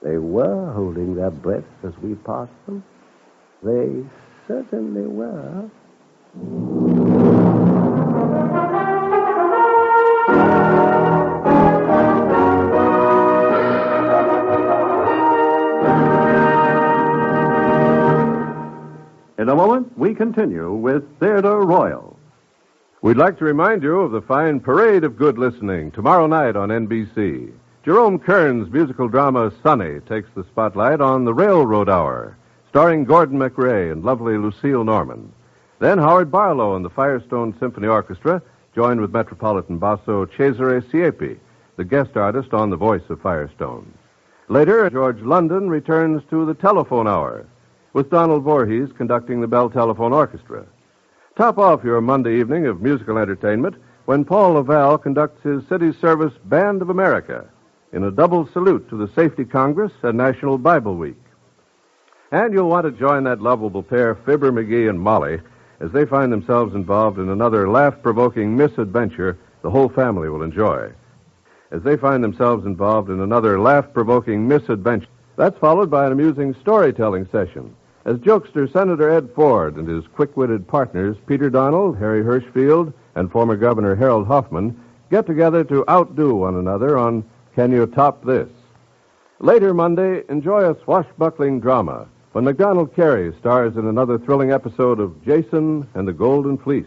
They were holding their breaths as we passed them. They certainly were. In a moment, we continue with Theatre Royal. We'd like to remind you of the fine Parade of Good Listening tomorrow night on NBC. Jerome Kern's musical drama Sonny takes the spotlight on The Railroad Hour, starring Gordon MacRae and lovely Lucille Norman. Then Howard Barlow and the Firestone Symphony Orchestra join with Metropolitan basso Cesare Siepi, the guest artist on The Voice of Firestone. Later, George London returns to The Telephone Hour, with Donald Voorhees conducting the Bell Telephone Orchestra. Top off your Monday evening of musical entertainment when Paul Laval conducts his city service Band of America in a double salute to the Safety Congress and National Bible Week. And you'll want to join that lovable pair, Fibber McGee and Molly, as they find themselves involved in another laugh-provoking misadventure the whole family will enjoy. That's followed by an amusing storytelling session as jokester Senator Ed Ford and his quick-witted partners Peter Donald, Harry Hirschfield, and former Governor Harold Hoffman get together to outdo one another on Can You Top This? Later Monday, enjoy a swashbuckling drama when MacDonald Carey stars in another thrilling episode of Jason and the Golden Fleece.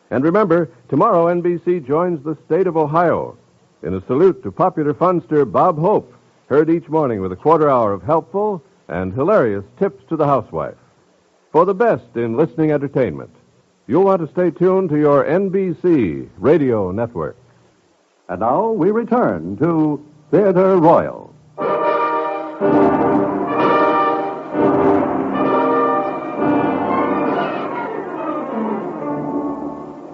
And remember, tomorrow NBC joins the state of Ohio in a salute to popular funster Bob Hope, heard each morning with a quarter hour of helpful and hilarious tips to the housewife. For the best in listening entertainment, you'll want to stay tuned to your NBC radio network. And now we return to Theatre Royal.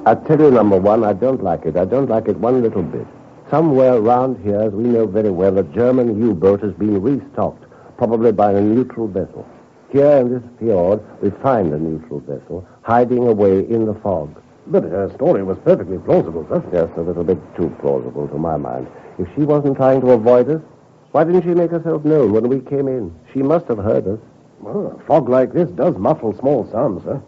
I tell you, number one, I don't like it. I don't like it one little bit. Somewhere around here, as we know very well, a German U-boat has been restocked, probably by a neutral vessel. Here in this fjord, we find a neutral vessel hiding away in the fog. But her story was perfectly plausible, sir. Yes, a little bit too plausible to my mind. If she wasn't trying to avoid us, why didn't she make herself known when we came in? She must have heard us. Well, a fog like this does muffle small sounds, sir.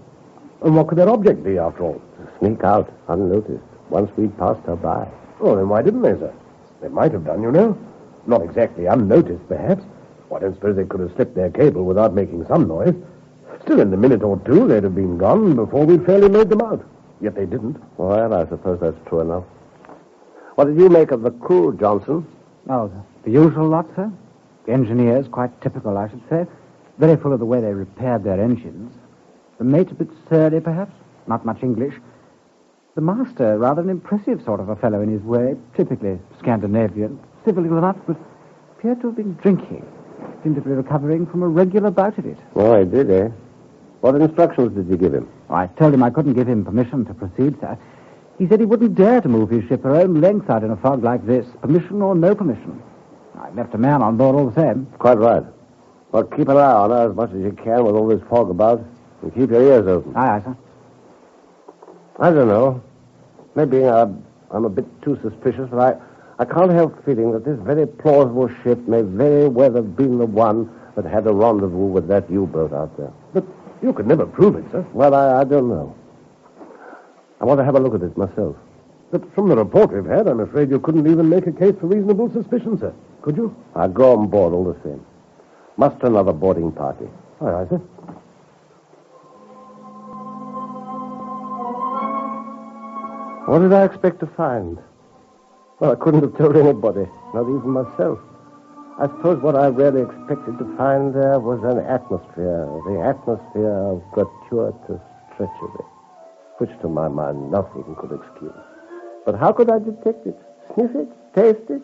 And what could their object be, after all? To sneak out, unnoticed, once we'd passed her by. Oh, then why didn't they, sir? They might have done, you know. Not exactly unnoticed, perhaps. I don't suppose they could have slipped their cable without making some noise. Still, in a minute or two, they'd have been gone before we'd fairly made them out. Yet they didn't. Well, I suppose that's true enough. What did you make of the crew, Johnson? Oh, the usual lot, sir. The engineers, quite typical, I should say. Very full of the way they repaired their engines. The mate a bit surly, perhaps. Not much English. The master, rather an impressive sort of a fellow in his way. Typically Scandinavian. Civil enough, but appeared to have been drinking. Seemed to be recovering from a regular bout of it. Oh, he did, eh? What instructions did you give him? Oh, I told him I couldn't give him permission to proceed, sir. He said he wouldn't dare to move his ship her own length out in a fog like this, permission or no permission. I left a man on board all the same. Quite right. Well, keep an eye on her as much as you can with all this fog about, and keep your ears open. Aye, sir. I don't know. Maybe I'm a bit too suspicious, but I can't help feeling that this very plausible ship may very well have been the one that had a rendezvous with that U-boat out there. But you could never prove it, sir. Well, I don't know. I want to have a look at it myself. But from the report we've had, I'm afraid you couldn't even make a case for reasonable suspicion, sir. Could you? I'll go on board all the same. Muster another boarding party. Aye, aye, sir. What did I expect to find? Well, I couldn't have told anybody, not even myself. I suppose what I really expected to find there was an atmosphere, the atmosphere of gratuitous treachery, which to my mind nothing could excuse. But how could I detect it? Sniff it? Taste it?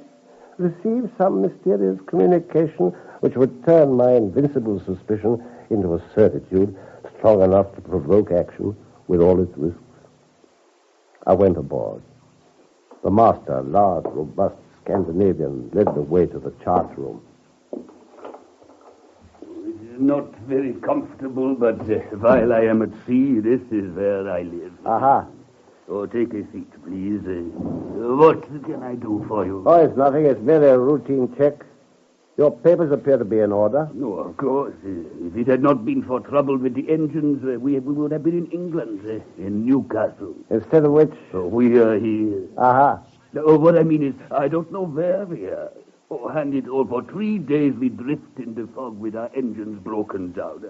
Receive some mysterious communication which would turn my invincible suspicion into a certitude strong enough to provoke action with all its risks? I went aboard. The master, a large, robust Scandinavian, led the way to the chart room. It is not very comfortable, but while I am at sea, this is where I live. Aha. Oh, take a seat, please. What can I do for you? Oh, it's nothing. It's merely a routine check. Your papers appear to be in order. No, of course. If it had not been for trouble with the engines, we would have been in England, in Newcastle. Instead of which... We are here. Aha. What I mean is, I don't know where we are. And it all for 3 days we drift in the fog with our engines broken down.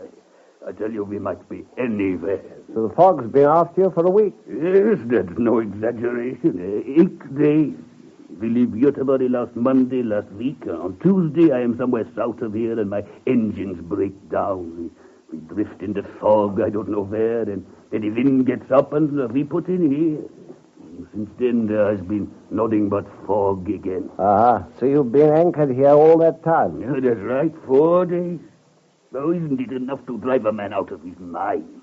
I tell you, we might be anywhere. So the fog's been after you for a week. Yes, that's no exaggeration. 8 days. We leave Göteborg last Monday, last week. On Tuesday, I am somewhere south of here, and my engines break down. We drift in the fog, I don't know where, and then the wind gets up, and we put in here. Since then, there has been nothing but fog again. Ah, so you've been anchored here all that time? Yeah, that's right, 4 days. Oh, isn't it enough to drive a man out of his mind?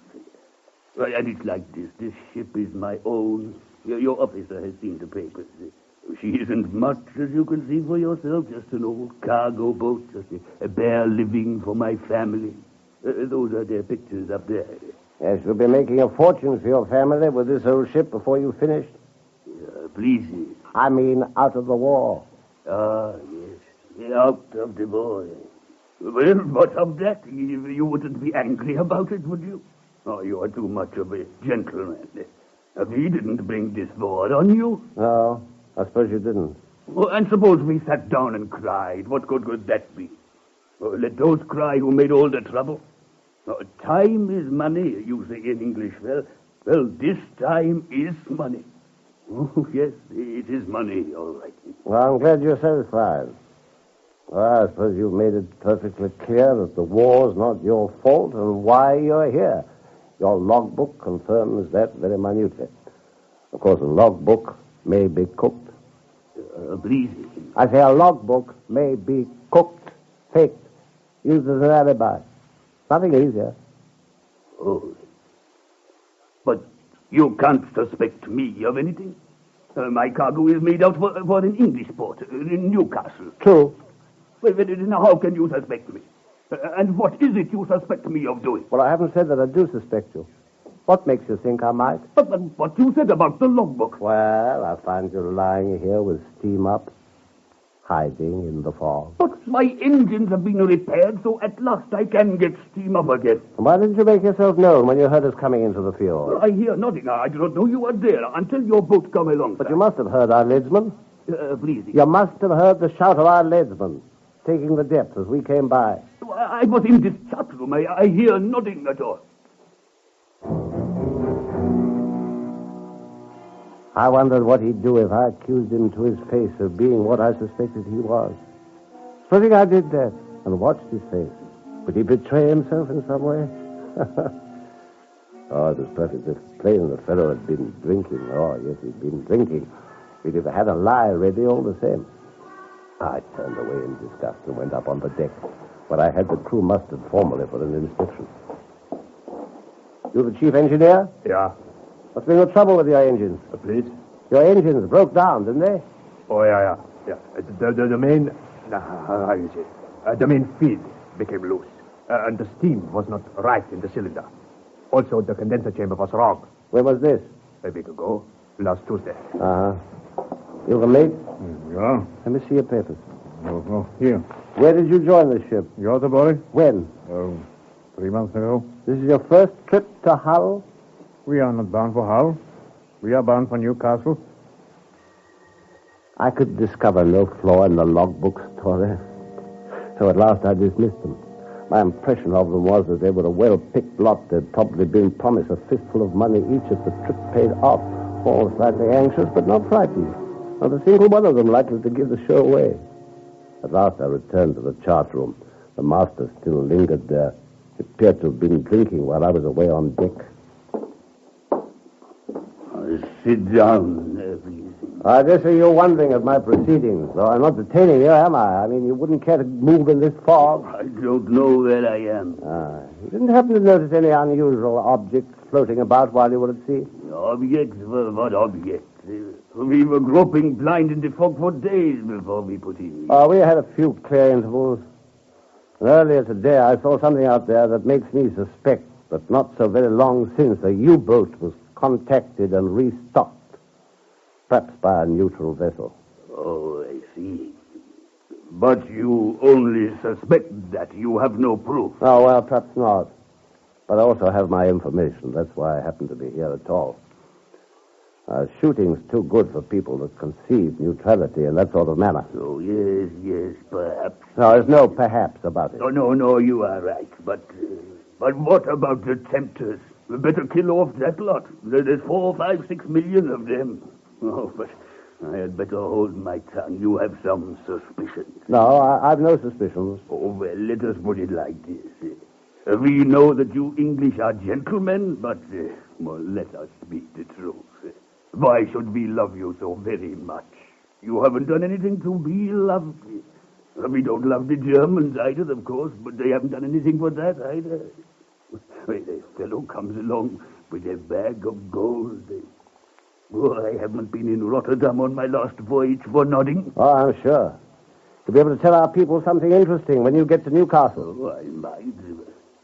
Well, and it's like this. This ship is my own. Your officer has seen the papers. She isn't much, as you can see for yourself. Just an old cargo boat. Just a bare living for my family. Those are their pictures up there. Yes, you'll be making a fortune for your family with this old ship before you've finished. Please. I mean, out of the war. Ah, yes. Out of the war. Well, what of that? You wouldn't be angry about it, would you? Oh, you are too much of a gentleman. We didn't bring this war on you. No, I suppose you didn't. Oh, and suppose we sat down and cried. What good would that be? Oh, let those cry who made all the trouble. Oh, time is money, you say in English. Well, this time is money. Oh, yes, it is money, all right. Well, I'm glad you're satisfied. Well, I suppose you've made it perfectly clear that the war's not your fault and why you're here. Your logbook confirms that very minutely. Of course, a logbook may be cooked. Please. I say a logbook may be cooked, faked, used as an alibi. Nothing easier. Oh. But you can't suspect me of anything. My cargo is made out for an English port in Newcastle. True. Well, then how can you suspect me? And what is it you suspect me of doing? Well, I haven't said that I do suspect you. What makes you think I might? But what you said about the logbook. Well, I find you lying here with steam up, hiding in the fog. But my engines have been repaired, so at last I can get steam up again. Why didn't you make yourself known when you heard us coming into the fjord? Well, I hear nothing. I do not know you are there until your boat come along. But you must have heard our leadsman. Please. You must have heard the shout of our leadsman, taking the depth as we came by. I was in this chat room. I hear nothing at all. I wondered what he'd do if I accused him to his face of being what I suspected he was. Supposing I did that and watched his face, would he betray himself in some way? Oh, it was perfectly plain the fellow had been drinking. Oh, yes, he'd been drinking. He'd have had a lie ready all the same. I turned away in disgust and went up on the deck, where I had the crew mustered formally for an inspection. You the chief engineer? Yeah. What's been the trouble with your engines? Please? Your engines broke down, didn't they? Oh, yeah. The main... how you say? The main feed became loose. And the steam was not right in the cylinder. Also, the condenser chamber was wrong. When was this? A week ago. Last Tuesday. Uh-huh. You the mate? Yeah. Let me see your papers. Oh, here. Where did you join the ship? Göteborg? When? 3 months ago. This is your first trip to Hull? We are not bound for Hull. We are bound for Newcastle. I could discover no flaw in the logbook story. So at last I dismissed them. My impression of them was that they were a well-picked lot. They'd probably been promised a fistful of money each if the trip paid off. All slightly anxious, but not frightened. Not a single one of them likely to give the show away. At last I returned to the chart room. The master still lingered there. He appeared to have been drinking while I was away on deck. Sit down, please. I guess you're wondering at my proceedings, though I'm not detaining you, am I? I mean, you wouldn't care to move in this fog? I don't know where I am. You didn't happen to notice any unusual objects floating about while you were at sea? Objects? What objects? We were groping blind in the fog for days before we put in. We had a few clear intervals. And earlier today, I saw something out there that makes me suspect that not so very long since a U-boat was contacted and restocked, perhaps by a neutral vessel. Oh, I see. But you only suspect that. You have no proof. Oh, well, perhaps not. But I also have my information. That's why I happen to be here at all. Shooting's too good for people that conceive neutrality in that sort of manner. Oh, yes, perhaps. No, there's no perhaps about it. No, you are right. But what about the tempters? We better kill off that lot. There's 4, 5, 6 million of them. Oh, but I had better hold my tongue. You have some suspicions. No, I've no suspicions. Oh, well, let us put it like this. We know that you English are gentlemen, but, well, let us speak the truth. Why should we love you so very much? You haven't done anything to be loved. We don't love the Germans either, of course, but they haven't done anything for that either. Well, a fellow comes along with a bag of gold. Oh, I haven't been in Rotterdam on my last voyage for nothing. Oh, I'm sure. To be able to tell our people something interesting when you get to Newcastle. Oh, I might.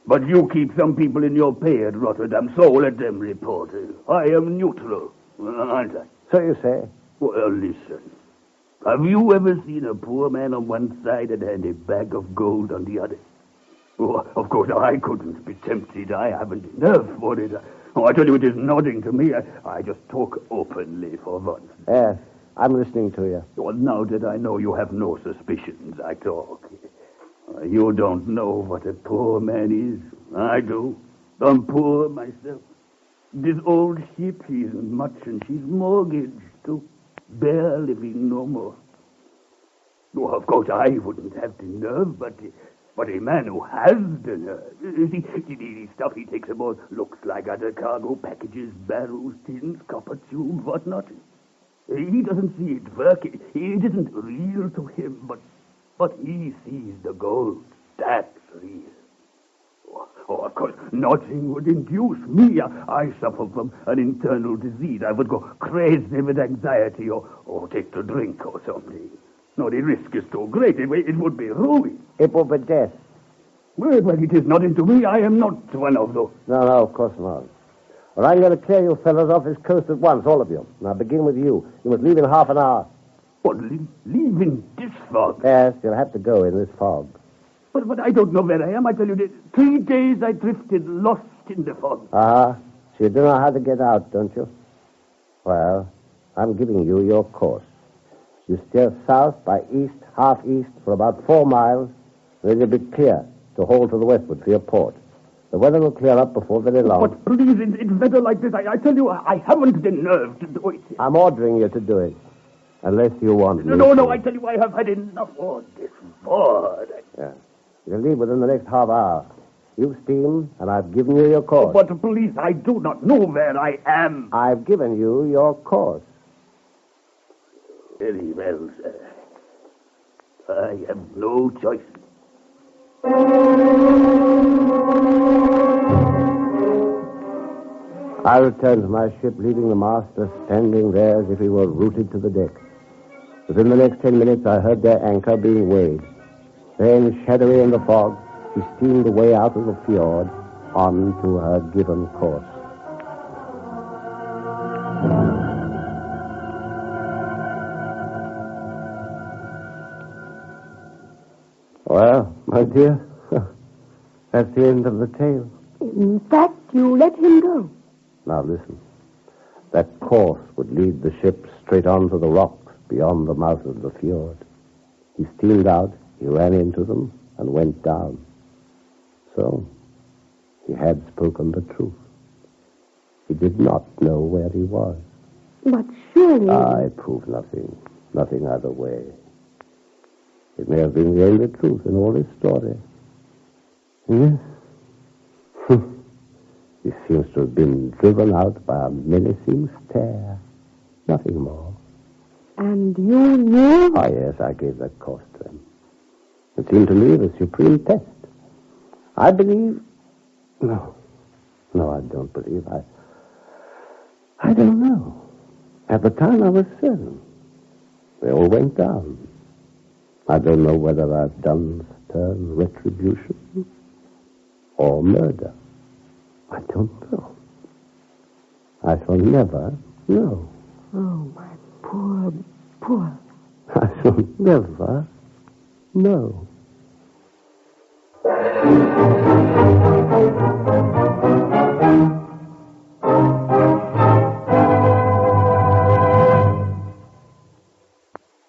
But you keep some people in your pay at Rotterdam, so let them report. I am neutral, aren't I? So you say. Well, listen. Have you ever seen a poor man on one side and a bag of gold on the other? Oh, of course, I couldn't be tempted. I haven't nerve for it. Oh, I tell you, it is nothing to me. I just talk openly for once. Yes, I'm listening to you. Well, now that I know you have no suspicions, I talk. You don't know what a poor man is. I do. I'm poor myself. This old ship isn't much, and she's mortgaged, too. Bare living no more. Oh, of course, I wouldn't have the nerve, but a man who has the nerve. See, the stuff he takes aboard looks like other cargo packages, barrels, tins, copper tubes, whatnot. He doesn't see it working. It isn't real to him, but he sees the gold. That's real. Oh, of course, nothing would induce me. I suffer from an internal disease. I would go crazy with anxiety or take to drink or something. No, the risk is too great. It would be ruin. It will be death. Well, it is nothing to me. I am not one of those. No, of course not. Well, I'm going to clear you fellows off this coast at once, all of you. Now, begin with you. You must leave in half an hour. What, leave in this fog? Yes, you'll have to go in this fog. But I don't know where I am. I tell you, 3 days I drifted, lost in the fog. So you don't know how to get out, don't you? Well, I'm giving you your course. You steer south by east, half east, for about 4 miles, then you'll be clear to hold to the westward for your port. The weather will clear up before very long. But please, it's better like this. I tell you, I haven't the nerve to do it. I'm ordering you to do it. Unless you want me. No, I tell you, I have had enough of this board. Yeah. You'll leave within the next half hour. You've steam, and I've given you your course. But please, I do not know where I am. I've given you your course. Very well, sir. I have no choice. I returned to my ship, leaving the master standing there as if he were rooted to the deck. Within the next 10 minutes, I heard their anchor being weighed. Then, shadowy in the fog, she steamed away out of the fjord on to her given course. Well, my dear, that's the end of the tale. In fact, you let him go. Now listen. That course would lead the ship straight onto the rocks beyond the mouth of the fjord. He steamed out, he ran into them, and went down. So, he had spoken the truth. He did not know where he was. But surely... I prove nothing. Nothing either way. It may have been the only truth in all his story. Yes. He seems to have been driven out by a menacing stare. Nothing more. And you knew? Oh, yes, I gave that course to him. It seemed to me the supreme test. I believe... No, I don't believe. I don't know. At the time I was 7. They all went down. I don't know whether I've done stern retribution or murder. I don't know. I shall never know. Oh, my poor... I shall never No.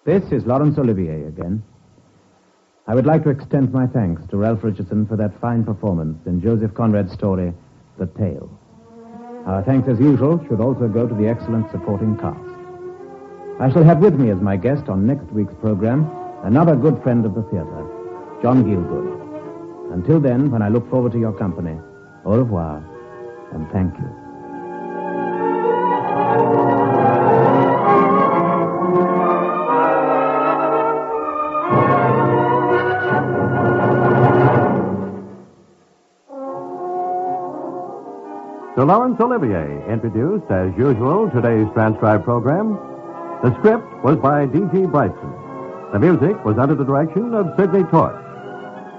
This is Laurence Olivier again. I would like to extend my thanks to Ralph Richardson for that fine performance in Joseph Conrad's story, The Tale. Our thanks, as usual, should also go to the excellent supporting cast. I shall have with me as my guest on next week's program another good friend of the theater, John Gielgud. Until then, when I look forward to your company, au revoir, and thank you. Sir Laurence Olivier introduced, as usual, today's transcribed program. The script was by D.G. Brightson. The music was under the direction of Sidney Torch.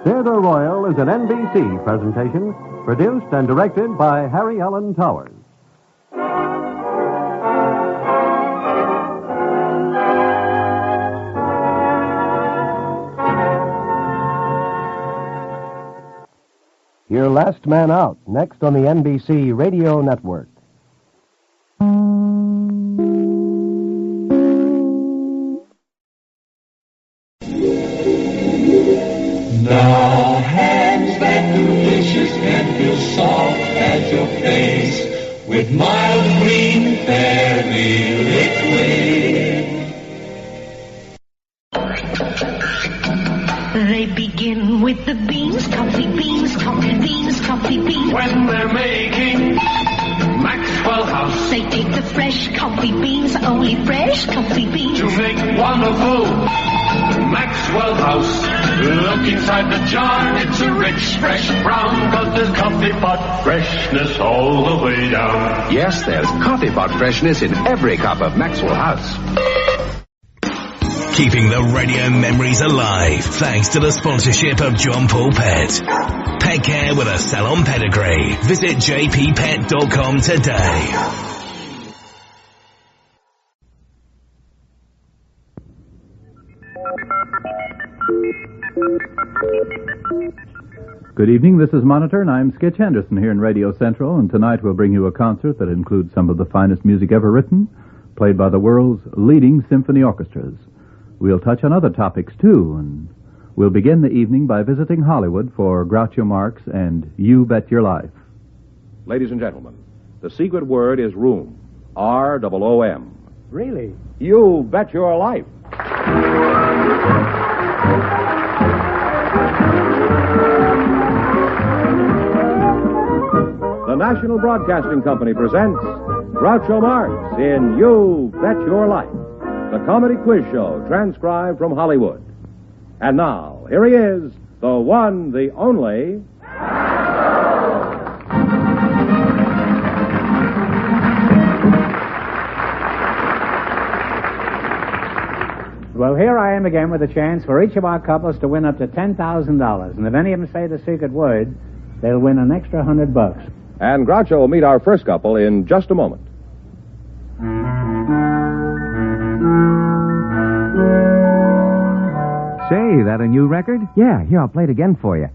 Theatre Royal is an NBC presentation, produced and directed by Harry Allen Towers. Your Last Man Out, next on the NBC Radio Network. Now hands that delicious and feel soft as your face with mild green fairy liquid. They begin with the beans, coffee beans, coffee beans, coffee beans. When they're making Maxwell House, They take the fresh coffee beans, only fresh coffee beans. to make wonderful Maxwell House. Look inside the jar, it's a rich, fresh brown, 'cause there's coffee pot freshness all the way down. Yes, there's coffee pot freshness in every cup of Maxwell House. Keeping the radio memories alive thanks to the sponsorship of John Paul Pet. Pet care with a salon pedigree. Visit jppet.com today. Good evening, this is Monitor, and I'm Skitch Henderson here in Radio Central, and tonight we'll bring you a concert that includes some of the finest music ever written, played by the world's leading symphony orchestras. We'll touch on other topics, too, and we'll begin the evening by visiting Hollywood for Groucho Marx and You Bet Your Life. Ladies and gentlemen, the secret word is room. R-O-O-M. Really? You bet your life. The National Broadcasting Company presents Groucho Marx in You Bet Your Life, the comedy quiz show transcribed from Hollywood. And now, here he is, the one, the only... Well, here I am again with a chance for each of our couples to win up to $10,000. And if any of them say the secret word, they'll win an extra $100. And Groucho will meet our first couple in just a moment. Say, that a new record? Yeah, here, I'll play it again for you.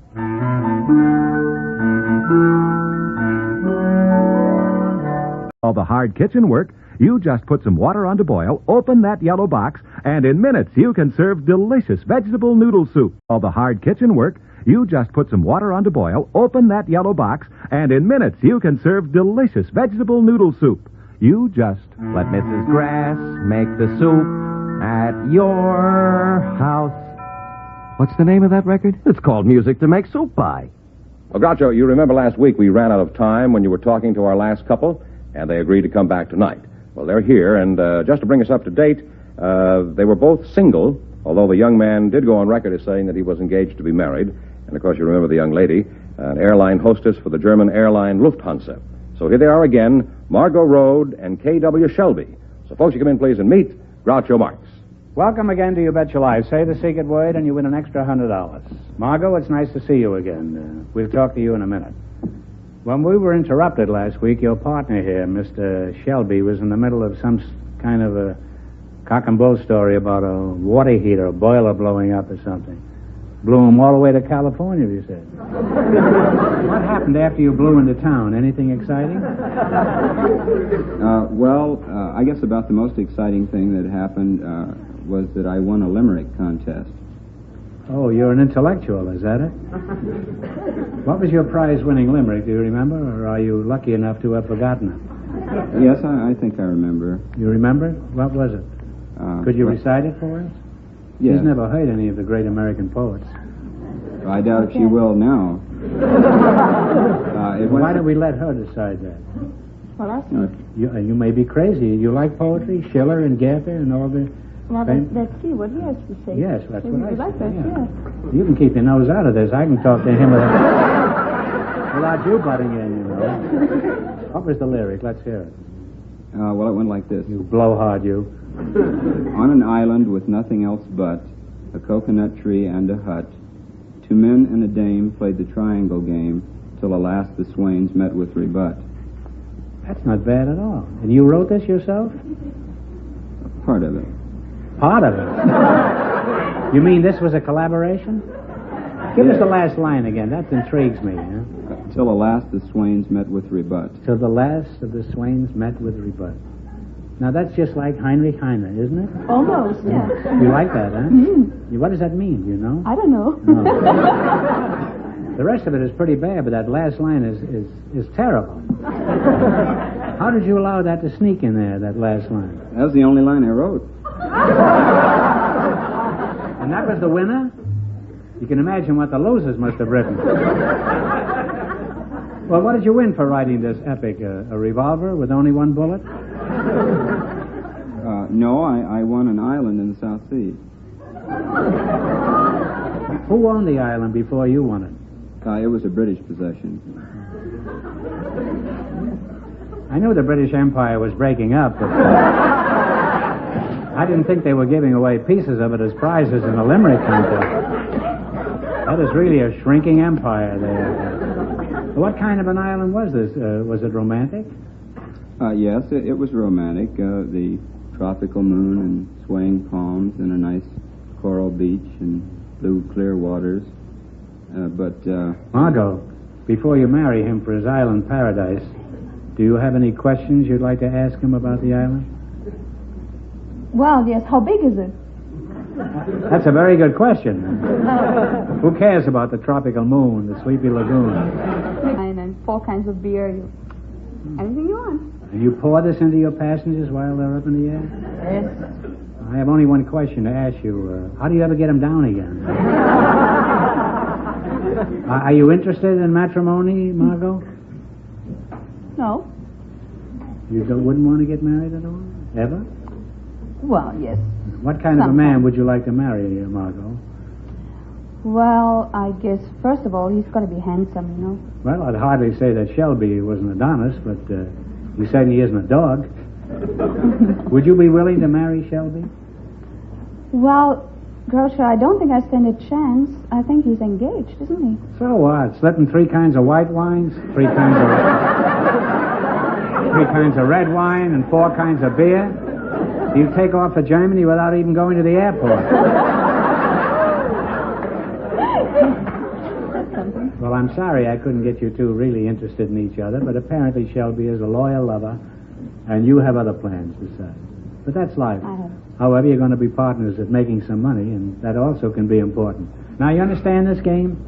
All the hard kitchen work, you just put some water on to boil, open that yellow box, and in minutes you can serve delicious vegetable noodle soup. All the hard kitchen work, you just put some water on to boil, open that yellow box, and in minutes you can serve delicious vegetable noodle soup. You just let Mrs. Grass make the soup at your house. What's the name of that record? It's called Music to Make Soup By. Well, Groucho, you remember last week we ran out of time when you were talking to our last couple, and they agreed to come back tonight. Well, they're here, and just to bring us up to date, they were both single, although the young man did go on record as saying that he was engaged to be married. And, of course, you remember the young lady, an airline hostess for the German airline Lufthansa. So here they are again, Margot Rode and K.W. Shelby. So, folks, you come in, please, and meet Groucho Marx. Welcome again to You Bet Your Life. Say the secret word and you win an extra $100. Margot, it's nice to see you again. We'll talk to you in a minute. When we were interrupted last week, your partner here, Mr. Shelby, was in the middle of some kind of a cock and bull story about a water heater, a boiler blowing up or something. Blew him all the way to California, you said. What happened after you blew into town? Anything exciting? I guess about the most exciting thing that happened was that I won a limerick contest. Oh, you're an intellectual, is that it? What was your prize-winning limerick? Do you remember, or are you lucky enough to have forgotten it? Yes, I think I remember. You remember it? What was it? Could you recite it for us? Yes. She's never heard any of the great American poets. I doubt if she will now. Why don't we let her decide that? Well, that's... You may be crazy. You like poetry? Schiller and Goethe and all the... Well, let's see what he has to say. Yes, that's what I like say. that, yeah. You can keep your nose out of this. I can talk to him without you butting in, you know. What was the lyric? Let's hear it. Well, it went like this. You blowhard, you. On an island with nothing else but a coconut tree and a hut, two men and a dame played the triangle game till alas the swains met with rebut. That's not bad at all. And you wrote this yourself? Part of it. Part of it? You mean this was a collaboration? Give us the last line again. That intrigues me. Huh? Till alas the swains met with rebut. Till the last of the swains met with rebut. Now that's just like Heinrich Heine, isn't it? Almost, yeah. You like that, huh? Mm-hmm. What does that mean, do you know? I don't know. No. The rest of it is pretty bad, but that last line is terrible. How did you allow that to sneak in there, that last line? That was the only line I wrote. And that was the winner? You can imagine what the losers must have written. Well, what did you win for writing this epic? A revolver with only one bullet? No, I won an island in the South Sea. Who owned the island before you won it? It was a British possession. I knew the British Empire was breaking up, but I didn't think they were giving away pieces of it as prizes in a limerick contest. That is really a shrinking empire there. What kind of an island was this? Was it romantic? Yes, it was romantic. The tropical moon and swaying palms and a nice coral beach and blue clear waters. Margot, before you marry him for his island paradise, do you have any questions you'd like to ask him about the island? Well, yes. How big is it? That's a very good question. Who cares about the tropical moon, the sleepy lagoon? And 4 kinds of beer. Anything you want. And you pour this into your passengers while they're up in the air? Yes. I have only one question to ask you. How do you ever get them down again? Are you interested in matrimony, Margot? No. You wouldn't want to get married at all? Ever? Well, yes. What kind of a man would you like to marry, Margot? Well, I guess, first of all, he's got to be handsome, you know. Well, I'd hardly say that Shelby was an Adonis, but he certainly isn't a dog. Would you be willing to marry Shelby? Well, Grocer, I don't think I stand a chance. I think he's engaged, isn't he? So what? Slipping 3 kinds of white wines, 3 kinds of red wine, and 4 kinds of beer? You take off for Germany without even going to the airport. Well, I'm sorry I couldn't get you two really interested in each other, but apparently Shelby is a loyal lover, and you have other plans besides. But that's life. However, you're going to be partners at making some money, and that also can be important. Now, you understand this game?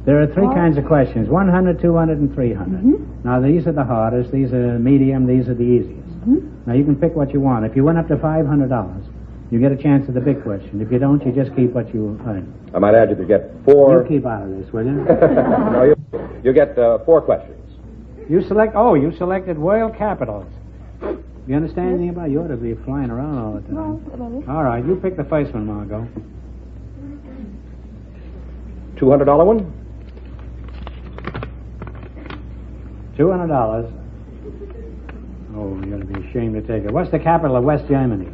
There are 3 kinds of questions, 100, 200, and 300. Mm-hmm. Now, these are the hardest, these are medium, these are the easiest. Mm-hmm. Now, you can pick what you want. If you win up to $500, you get a chance at the big question. If you don't, you just keep what you earn. I might add you to get 4... You keep out of this, will you? No, you get 4 questions. You selected world capitals. You understand anything about it? You ought to be flying around all the time. No, all right, you pick the first one, Margot. $200 one? $200. Oh, you're going to be ashamed to take it. What's the capital of West Germany?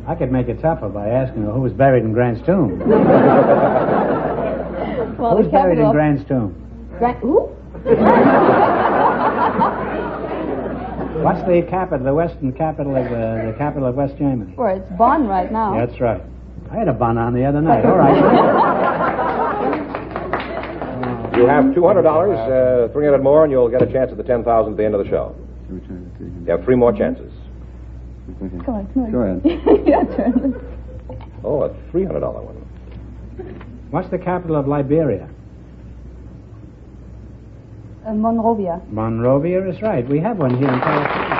I could make it tougher by asking her who was buried in Grant's tomb. Well, Who's buried in Grant's tomb? Who? What's the capital, the western capital of the capital of West Germany? Well, it's Bonn right now. That's right. I had a bun on the other night. All right. You have $200, 300 more, and you'll get a chance at the 10,000 at the end of the show. You have 3 more chances. Come on, come on. Go ahead. Your turn. Oh, a $300 one. What's the capital of Liberia? Monrovia. Monrovia is right. We have one here in California.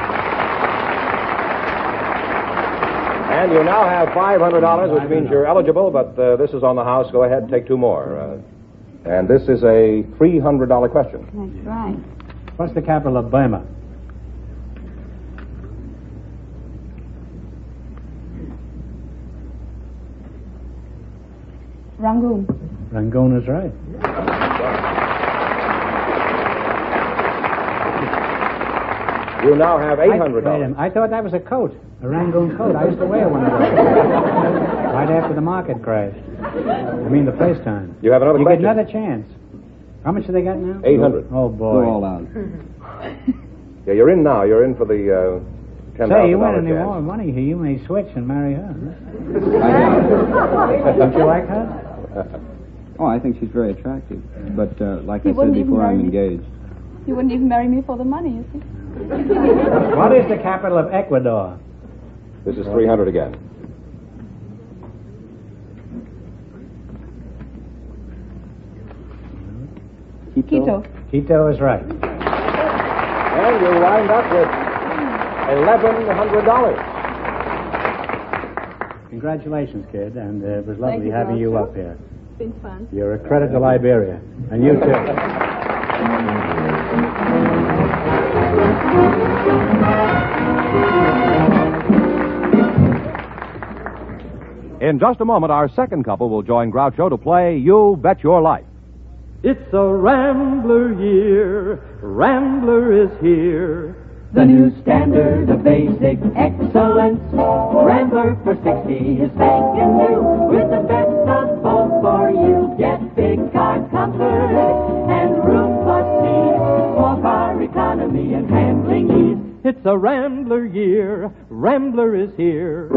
And you now have $500, which means you're eligible, but this is on the house. Go ahead and take 2 more. And this is a $300 question. That's right. What's the capital of Burma? Rangoon. Rangoon is right. You now have $800. I thought that was a coat, a Rangoon coat. I used to wear one of those right after the market crashed. I mean, the first time. You have another You question. get another chance. How much do they got now? 800. Oh, boy. Go all out. Yeah, you're in now. You're in for the $10,000 Say, you win any chance. more money here, you may switch and marry her. I Don't you like her? Oh, I think she's very attractive. But like He I said wouldn't even before, I'm marry me. engaged. You wouldn't even marry me for the money, you see. What is the capital of Ecuador? This is 300 again. Quito. Quito is right. And you wind up with $1,100. Congratulations, kid, and it was lovely Thank you, having you Groucho. up here. It's been fun. You're a credit to Liberia, and you too. In just a moment, our second couple will join Groucho to play You Bet Your Life. It's a Rambler year. Rambler is here. The new standard of basic excellence. Rambler for 60 is spanking new. With the best of both for you. Get big car comfort and room plus speed. Small car economy and handling ease. It's a Rambler year. Rambler is here.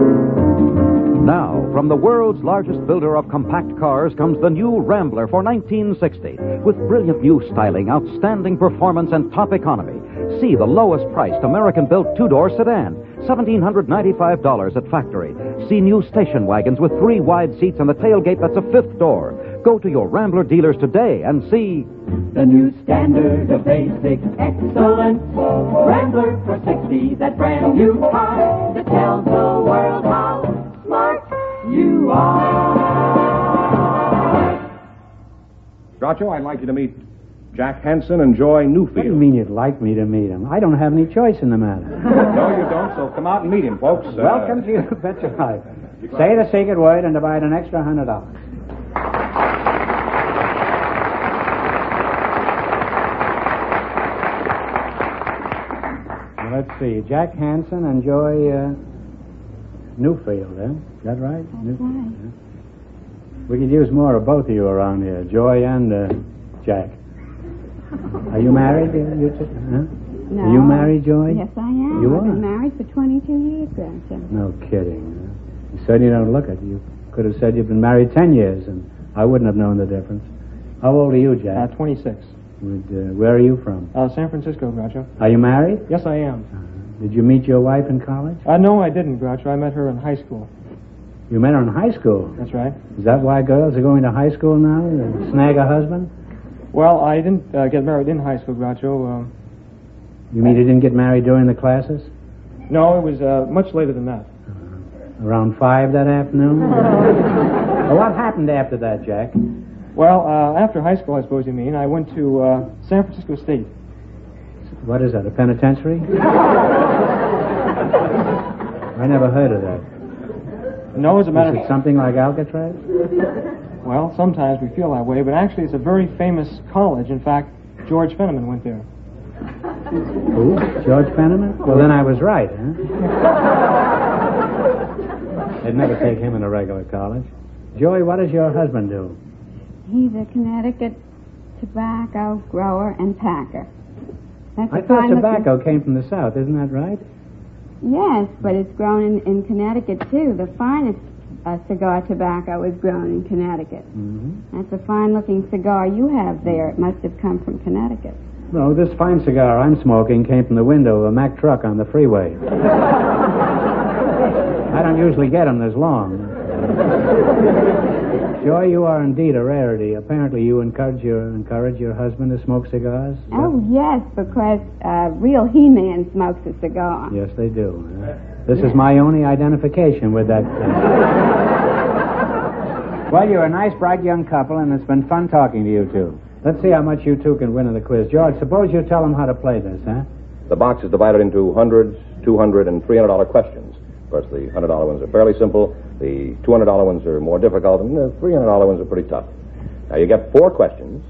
Now, from the world's largest builder of compact cars comes the new Rambler for 1960. With brilliant new styling, outstanding performance, and top economy. See the lowest priced American-built two-door sedan, $1,795 at factory. See new station wagons with 3 wide seats and the tailgate that's a 5th door. Go to your Rambler dealers today and see the new standard of basic excellence. Rambler for 60, that brand new car that tells the world how smart you are. Groucho, I'd like you to meet Jack Hansen and Joy Newfield. What do you mean you'd like me to meet him? I don't have any choice in the matter. No, you don't, so come out and meet him, folks. Welcome to You Bet Your Life. Say the secret word and divide an extra $100. Well, let's see. Jack Hansen and Joy Newfield, eh? Is that right? That's right. We could use more of both of you around here, Joy and Jack. Are you married? You two? Huh? No. Are you married, Joy? Yes, I am. You I've are? been married for 22 years, Groucho. No kidding. You certainly don't look it. You could have said you've been married 10 years, and I wouldn't have known the difference. How old are you, Jack? 26. Where are you from? San Francisco, Groucho. Are you married? Yes, I am. Did you meet your wife in college? No, I didn't, Groucho. I met her in high school. You met her in high school? That's right. Is that why girls are going to high school now? To snag a husband? Well, I didn't get married in high school, Groucho. You mean you didn't get married during the classes? No, it was much later than that. Around 5 that afternoon? Well, what happened after that, Jack? Well, after high school, I suppose you mean, I went to San Francisco State. What is that, a penitentiary? I never heard of that. No, as a matter of fact. Is it something like Alcatraz? Well, sometimes we feel that way, but actually it's a very famous college. In fact, George Fenneman went there. Who? George Fenneman? Well, then I was right, huh? They'd never take him in a regular college. Joey, what does your husband do? He's a Connecticut tobacco grower and packer. That's I a thought fine tobacco came from the South, isn't that right? Yes, but it's grown in Connecticut, too. The finest cigar tobacco is grown in Connecticut. Mm-hmm. That's a fine-looking cigar you have there. It must have come from Connecticut. No, this fine cigar I'm smoking came from the window of a Mack truck on the freeway. I don't usually get them this long. Joy, you are indeed a rarity. Apparently you encourage your husband to smoke cigars? Oh, yes, because real He-Man smokes a cigar. Yes, they do. This is my only identification with that thing. Well, you're a nice, bright young couple, and it's been fun talking to you two. Let's see how much you two can win in the quiz. George, suppose you tell them how to play this, huh? The box is divided into hundreds, $200, and $300 questions. Of course, the $100 ones are fairly simple. The $200 ones are more difficult, and the $300 ones are pretty tough. Now, you get 4 questions.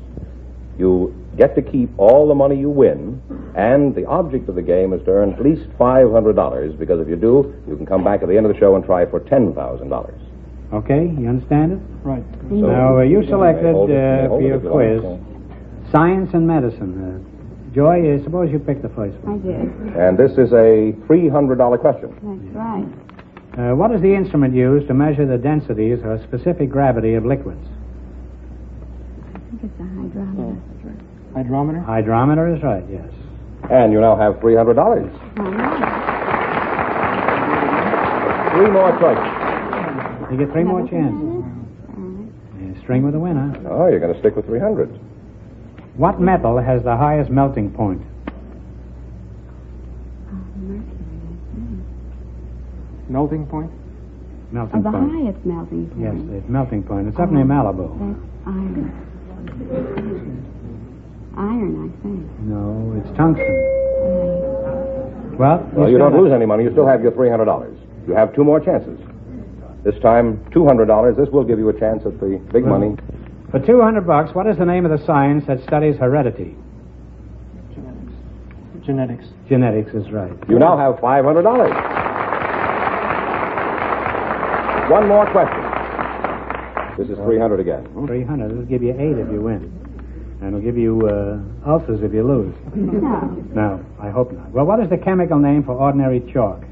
You get to keep all the money you win, and the object of the game is to earn at least $500, because if you do, you can come back at the end of the show and try for $10,000. Okay, you understand it? Right. So now, you selected hold for it your if you quiz like. science and medicine. Joy, suppose you pick the first one. I did. And this is a $300 question. That's right. What is the instrument used to measure the densities or specific gravity of liquids? I think it's a hydrometer. Hydrometer? Hydrometer is right, yes. And you now have $300. 3 more choices. You get 3 more chances. You string with a winner. Oh, you're going to stick with 300. What metal has the highest melting point? Melting point? Melting the point. highest melting point. Yes, it's melting point. It's up near Malibu. That's iron. Iron, I think. No, it's tungsten. Well, You don't lose any money. You still have your $300. You have 2 more chances. This time, $200. This will give you a chance at the big money. For $200, what is the name of the science that studies heredity? Genetics. Genetics is right. You now have $500. 1 more question. This is 300 again. 300. It'll give you 8 if you win. And it'll give you ulcers if you lose. No. No, I hope not. Well, what is the chemical name for ordinary chalk?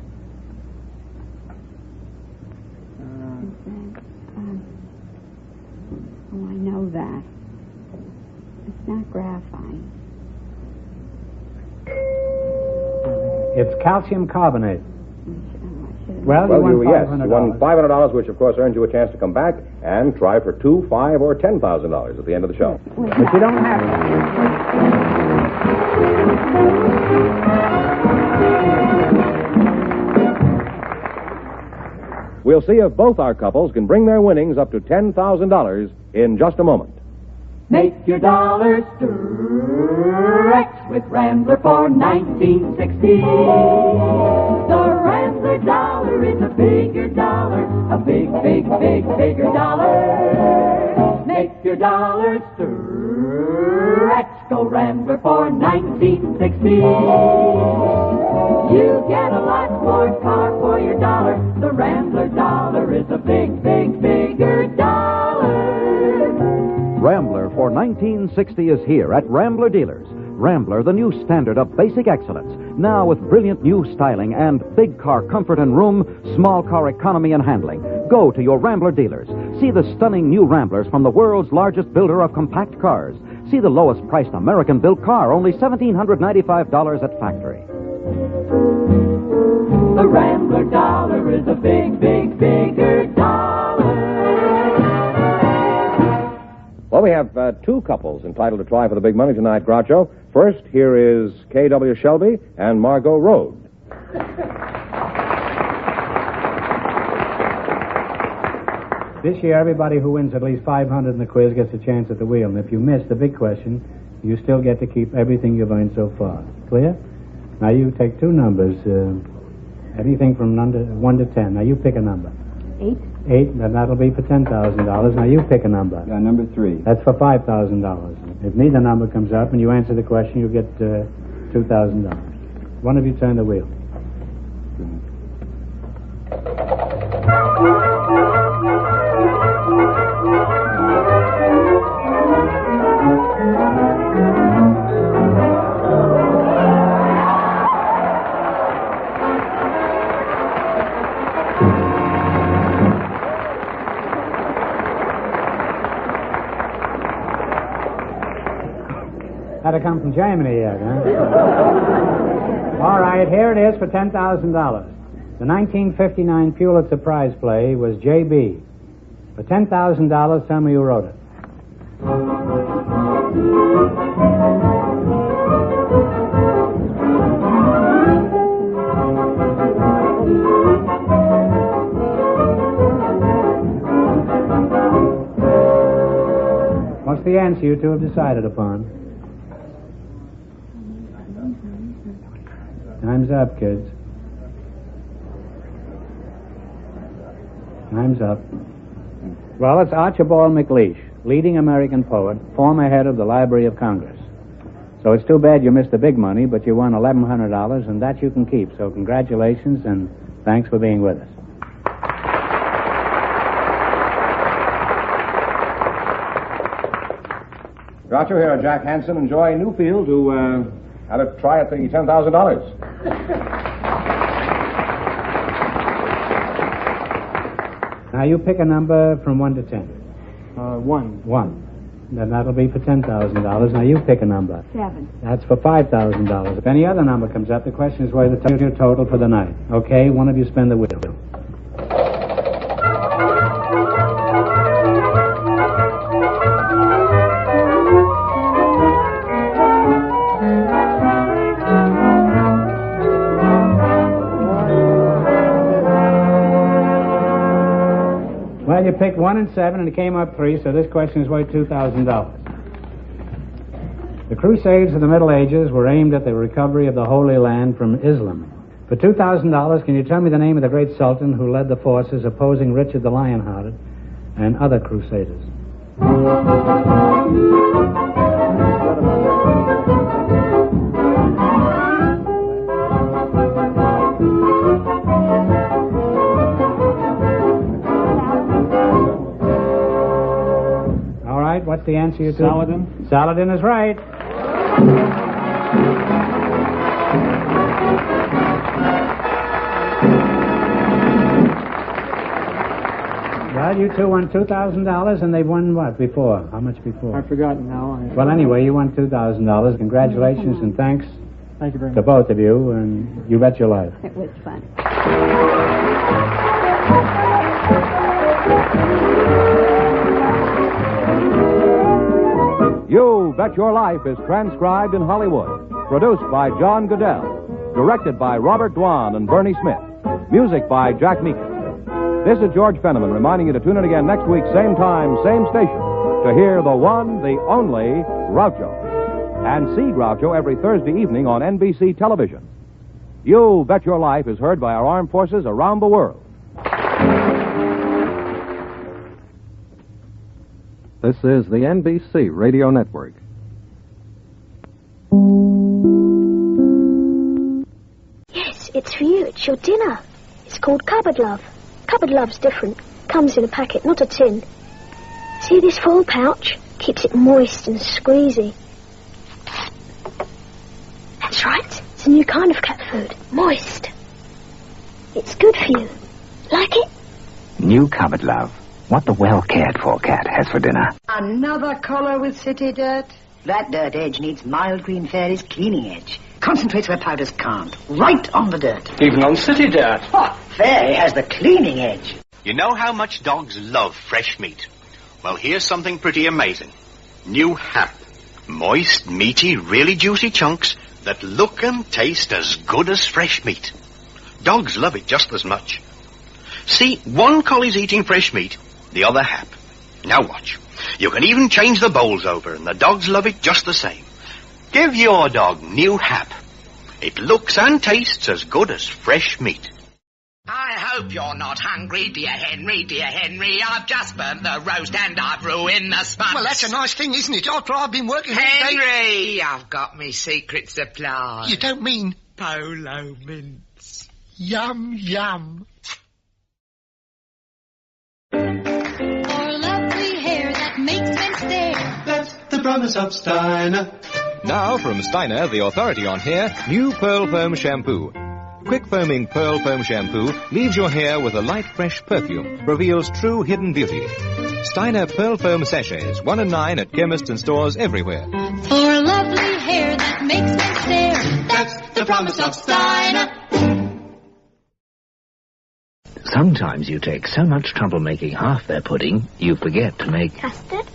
Oh, I know that. It's not graphite. It's calcium carbonate. Well, you won yes, $500. you won $500, which of course earns you a chance to come back and try for $2,000, $5,000, or $10,000 at the end of the show. But you don't have to. We'll see if both our couples can bring their winnings up to $10,000 in just a moment. Make your dollars stretch with Rambler for 1960. The Rambler dollar is a bigger dollar, a big, big, big, bigger dollar. Make your dollars stretch, go Rambler for 1960. You get a lot more car for your dollar. The Rambler dollar is a big, big, bigger dollar. Rambler for 1960 is here at Rambler Dealers. Rambler, the new standard of basic excellence, now with brilliant new styling and big car comfort and room, small car economy and handling. Go to your Rambler dealers. See the stunning new Ramblers from the world's largest builder of compact cars. See the lowest priced American-built car, only $1,795 at factory. The Rambler dollar is a big, big, bigger dollar. Well, we have 2 couples entitled to try for the big money tonight, Groucho. First, here is K.W. Shelby and Margot Rode. This year, everybody who wins at least $500 in the quiz gets a chance at the wheel. And if you miss the big question, you still get to keep everything you've earned so far. Clear? Now, you take 2 numbers, anything from 1 to 10. Now, you pick a number. 8. 8, then that'll be for $10,000. Now, you pick a number. Number 3. That's for $5,000. If neither number comes up and you answer the question, you get $2,000. One of you turn the wheel. Had to come from Germany yet, huh? All right, here it is for $10,000. The 1959 Pulitzer Prize play was J.B. For $10,000, tell me who wrote it. What's the answer you two have decided upon? Time's up, kids. Time's up. Well, it's Archibald MacLeish, leading American poet, former head of the Library of Congress. So it's too bad you missed the big money, but you won $1,100, and that you can keep. So congratulations, and thanks for being with us. Groucho here, Jack Hansen, and Joy Newfield, who had a try at the $10,000. Now you pick a number from 1 to 10. 1. 1. Then that'll be for $10,000. Now you pick a number. 7. That's for $5,000. If any other number comes up, the question is what is the total for the night. Okay, one of you spin the wheel. Well, you picked 1 and 7, and it came up 3, so this question is worth $2,000. The Crusades of the Middle Ages were aimed at the recovery of the Holy Land from Islam. For $2,000, can you tell me the name of the great Sultan who led the forces opposing Richard the Lionhearted and other Crusaders? What's the answer you two? Saladin. Saladin is right. Well, you two won $2,000, and they've won what before? How much before? I've forgotten now. Well, anyway, you won $2,000. Congratulations and thanks. Thank you very much. To both of you, and you bet your life. It was fun. You Bet Your Life is transcribed in Hollywood. Produced by John Goodell. Directed by Robert Dwan and Bernie Smith. Music by Jack Meakin. This is George Fenneman reminding you to tune in again next week, same time, same station, to hear the one, the only Groucho. And see Groucho every Thursday evening on NBC television. You Bet Your Life is heard by our armed forces around the world. This is the NBC Radio Network. Yes, it's for you. It's your dinner. It's called Cupboard Love. Cupboard Love's different. Comes in a packet, not a tin. See this foil pouch? Keeps it moist and squeezy. That's right. It's a new kind of cat food. Moist. It's good for you. Like it? New Cupboard Love. What the well-cared-for cat has for dinner. Another colour with city dirt? That dirt edge needs Mild Green Fairy's cleaning edge. Concentrates where powders can't. Right on the dirt. Even on city dirt. Oh, Fairy has the cleaning edge. You know how much dogs love fresh meat? Well, here's something pretty amazing. New Hap. Moist, meaty, really juicy chunks that look and taste as good as fresh meat. Dogs love it just as much. See, one collie's eating fresh meat, the other Hap. Now watch. You can even change the bowls over, and the dogs love it just the same. Give your dog New Hap. It looks and tastes as good as fresh meat. I hope you're not hungry, dear Henry, dear Henry. I've just burnt the roast and I've ruined the sponge. Well, that's a nice thing, isn't it? After I've been working all day... Henry, I've got me secret supply. You don't mean... Polo mints. Yum, yum. Makes men stare. That's the promise of Steiner. Now from Steiner, the authority on hair, new Pearl Foam Shampoo. Quick foaming Pearl Foam Shampoo leaves your hair with a light, fresh perfume, reveals true hidden beauty. Steiner Pearl Foam Sachets, 1 and 9 at chemists and stores everywhere. For lovely hair that makes men stare. That's the promise of Steiner. Sometimes you take so much trouble making half their pudding, you forget to make... Custard?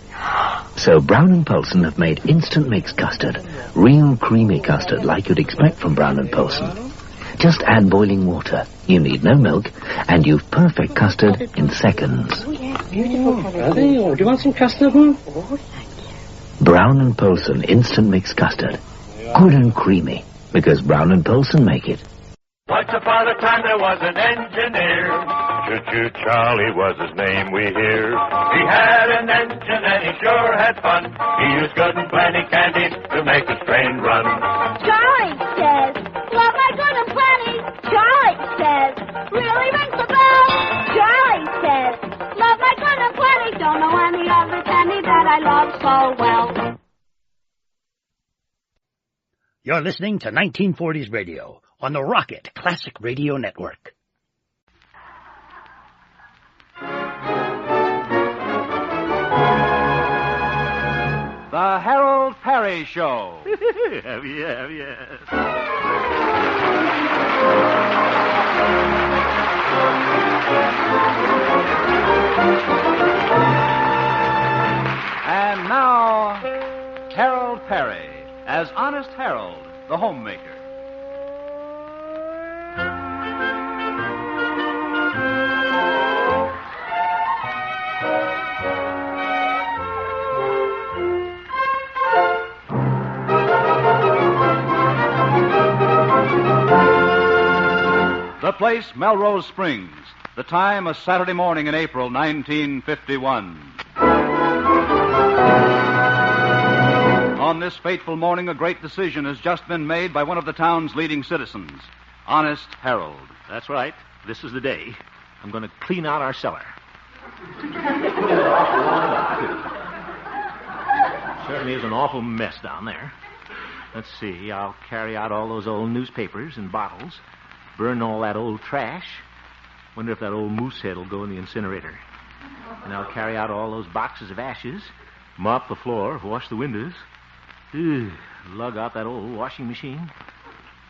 So Brown and Polson have made instant mix custard. Real creamy custard like you'd expect from Brown and Polson. Just add boiling water. You need no milk, and you've perfect custard in seconds. Beautiful. Are they? Oh, do you want some custard, Mum? Brown and Polson instant mix custard. Good and creamy, because Brown and Polson make it. Once upon a time there was an engineer. Choo-choo Charlie was his name, we hear. He had an engine and he sure had fun. He used good and plenty candy to make the train run. Charlie says, love my good and plenty. Charlie says, really rings the bell. Charlie says, love my good and plenty. Don't know any other candy that I love so well. You're listening to 1940s radio on the Rocket Classic Radio Network. The Harold Perry Show. And now, Harold Perry as Honest Harold, the homemaker. The place, Melrose Springs. The time, a Saturday morning in April 1951. On this fateful morning, a great decision has just been made by one of the town's leading citizens, Honest Harold. That's right. This is the day. I'm going to clean out our cellar. Certainly is an awful mess down there. Let's see. I'll carry out all those old newspapers and bottles. Burn all that old trash. Wonder if that old moose head will go in the incinerator. And I'll carry out all those boxes of ashes. Mop the floor. Wash the windows. Lug out that old washing machine.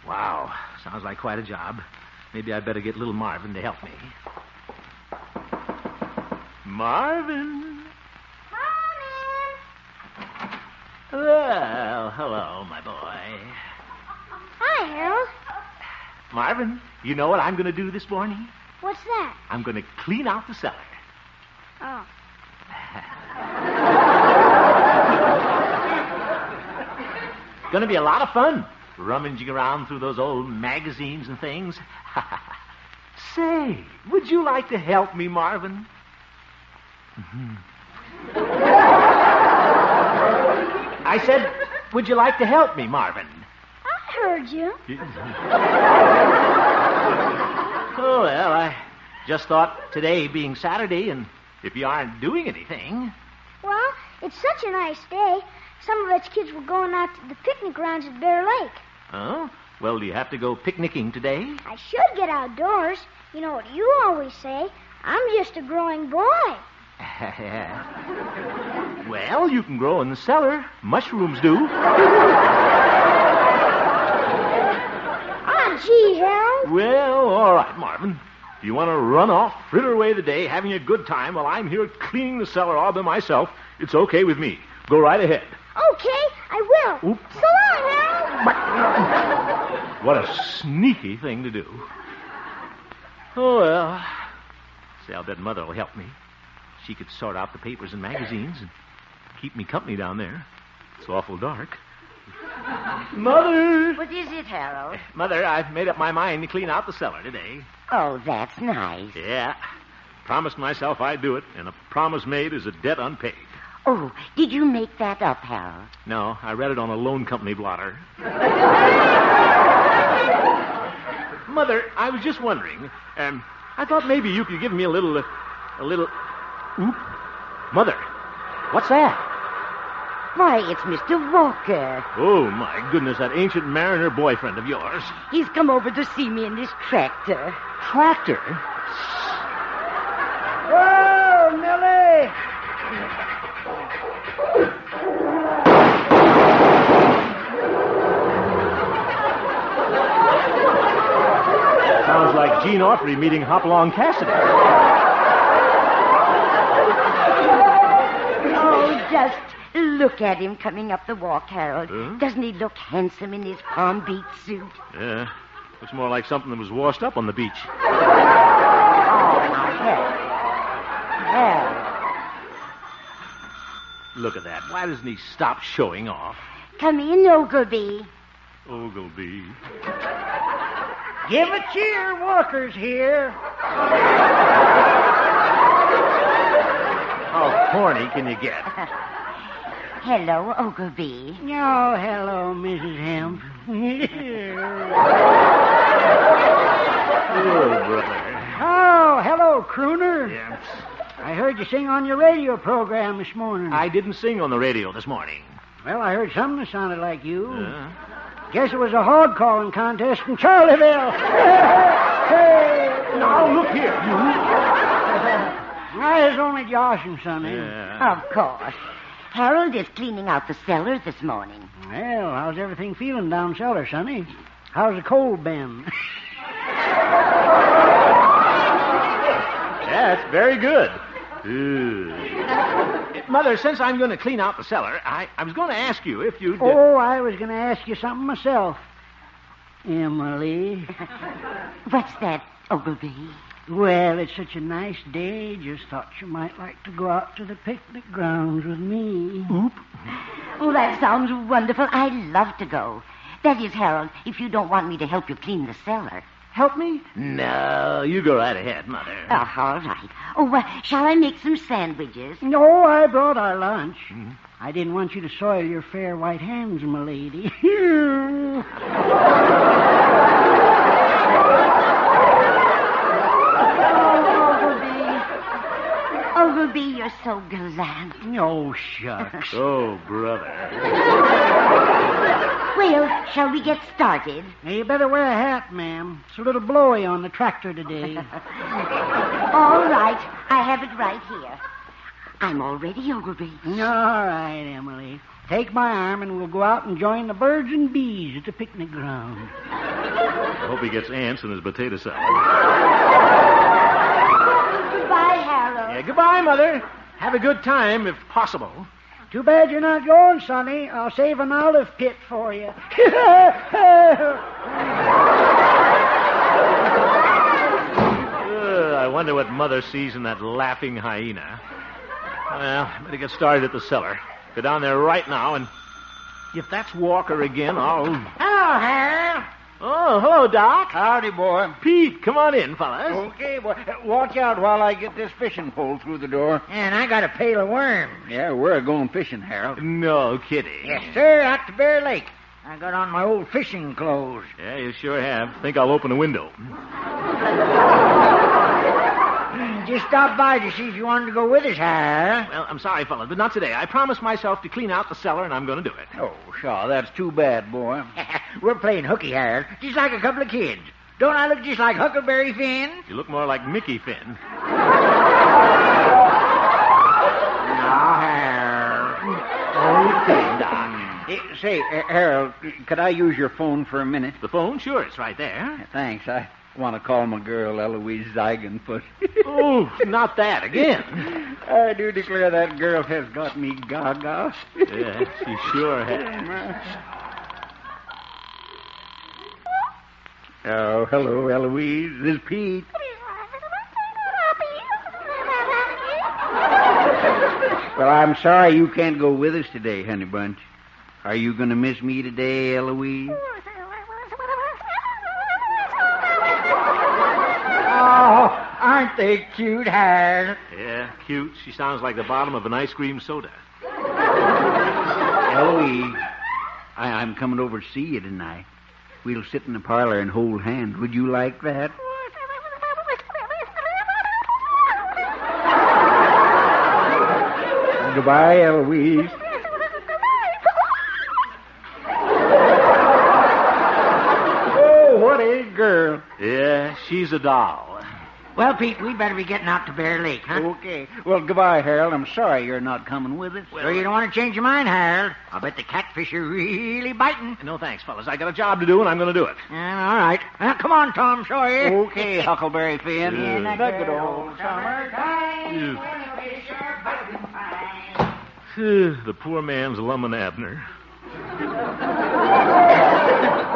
Wow. Sounds like quite a job. Maybe I'd better get little Marvin to help me. Marvin. Well, hello, my boy. Hi, Harold. Marvin, you know what I'm going to do this morning? What's that? I'm going to clean out the cellar. Oh. Going to be a lot of fun, rummaging around through those old magazines and things. Say, would you like to help me, Marvin? I said, would you like to help me, Marvin? I heard you. Oh, well, I just thought today being Saturday, and if you aren't doing anything... Well, it's such a nice day. Some of us kids were going out to the picnic grounds at Bear Lake. Oh? Well, do you have to go picnicking today? I should get outdoors. You know what you always say. I'm just a growing boy. Well, you can grow in the cellar. Mushrooms do. Ah, gee, Harold. Well, all right, Marvin. If you want to run off, fritter away the day, having a good time while I'm here cleaning the cellar all by myself, it's okay with me. Go right ahead. Okay, I will. Oop. So long, Harold. What a sneaky thing to do. Oh, well. Say, I'll bet Mother will help me. She could sort out the papers and magazines and keep me company down there. It's awful dark. Mother! What is it, Harold? Mother, I've made up my mind to clean out the cellar today. Oh, that's nice. Yeah. Promised myself I'd do it, and a promise made is a debt unpaid. Oh, did you make that up, Harold? No, I read it on a loan company blotter. Mother, I was just wondering, I thought maybe you could give me a little... Oop. Mother, what's that? Why, it's Mr. Walker. Oh, my goodness, that ancient mariner boyfriend of yours. He's come over to see me in his tractor. Tractor? Whoa, Millie! Gene Autry meeting Hopalong Cassidy. Oh, just look at him coming up the walk, Harold. Doesn't he look handsome in his Palm Beach suit? Yeah. Looks more like something that was washed up on the beach. Oh, now, Harold. Look at that. Why doesn't he stop showing off? Come in, Ogilvy. Ogilvy. Give a cheer, Walker's here. How corny can you get? Hello, Ogilvy. Oh, hello, Mrs. Hemp. Oh, brother. Oh, hello, crooner. Yes. I heard you sing on your radio program this morning. I didn't sing on the radio this morning. Well, I heard something that sounded like you. Guess it was a hog calling contest in Charleville. Hey! Now, look here, I was only joshing, Sonny. Yeah. Of course. Harold is cleaning out the cellar this morning. Well, how's everything feeling down cellar, Sonny? How's the cold been? Yeah, it's very good. Mother, since I'm going to clean out the cellar, I was going to ask you if you'd... Oh, I was going to ask you something myself. Emily. What's that, Ogilvy? Well, it's such a nice day. Just thought you might like to go out to the picnic grounds with me. Oop. Oh, that sounds wonderful. I'd love to go. That is, Harold, if you don't want me to help you clean the cellar. Help me? No, you go right ahead, Mother. Oh, all right. Oh, shall I make some sandwiches? No, I brought our lunch. I didn't want you to soil your fair white hands, my lady. Ogilvy, you're so gallant. Oh, shucks. Oh, brother. Well, shall we get started? Hey, you better wear a hat, ma'am. It's a little blowy on the tractor today. All right. I have it right here. I'm all ready, Ogilvy. All right, Emily. Take my arm and we'll go out and join the birds and bees at the picnic ground. I hope he gets ants in his potato salad. Goodbye, Harold. Yeah, goodbye, Mother. Have a good time, if possible. Too bad you're not going, Sonny. I'll save an olive pit for you. I wonder what Mother sees in that laughing hyena. Well, better get started at the cellar. Go down there right now, and if that's Walker again, I'll... Hello, Harold. Oh, hello, Doc. Howdy, boy. Pete, come on in, fellas. Okay, boy. Watch out while I get this fishing pole through the door. And I got a pail of worms. Yeah, we're going fishing, Harold. No kidding. Yes, sir, out to Bear Lake. I got on my old fishing clothes. Yeah, you sure have. Think I'll open a window. Just stopped by to see if you wanted to go with us, Harold. Well, I'm sorry, fellas, but not today. I promised myself to clean out the cellar, and I'm going to do it. Oh, sure. That's too bad, boy. We're playing hooky, Harold, just like a couple of kids. Don't I look just like Huckleberry Finn? You look more like Mickey Finn. Now, Harold. Okay, Doc. Say, Harold, could I use your phone for a minute? The phone? Sure, it's right there. Thanks. I want to call my girl, Eloise Zigenfoot. Oh, not that again. I do declare that girl has got me gaga. Yeah, she sure has. Oh, hello, Eloise. This is Pete. Well, I'm sorry you can't go with us today, honey bunch. Are you going to miss me today, Eloise? Oh, aren't they cute, Harold? Yeah, cute. She sounds like the bottom of an ice cream soda. Eloise, I'm coming over to see you tonight. We'll sit in the parlor and hold hands. Would you like that? Goodbye, Eloise. Oh, what a girl. Yeah, she's a doll. Well, Pete, we better be getting out to Bear Lake, huh? Okay. Well, goodbye, Harold. I'm sorry you're not coming with us. So you don't want to change your mind, Harold? I'll bet the catfish fish are really biting. No thanks, fellas. I got a job to do, and I'm going to do it. All right. Come on, Tom Sawyer. Okay, Huckleberry Finn. In the good old summertime. The poor man's Lum and Abner.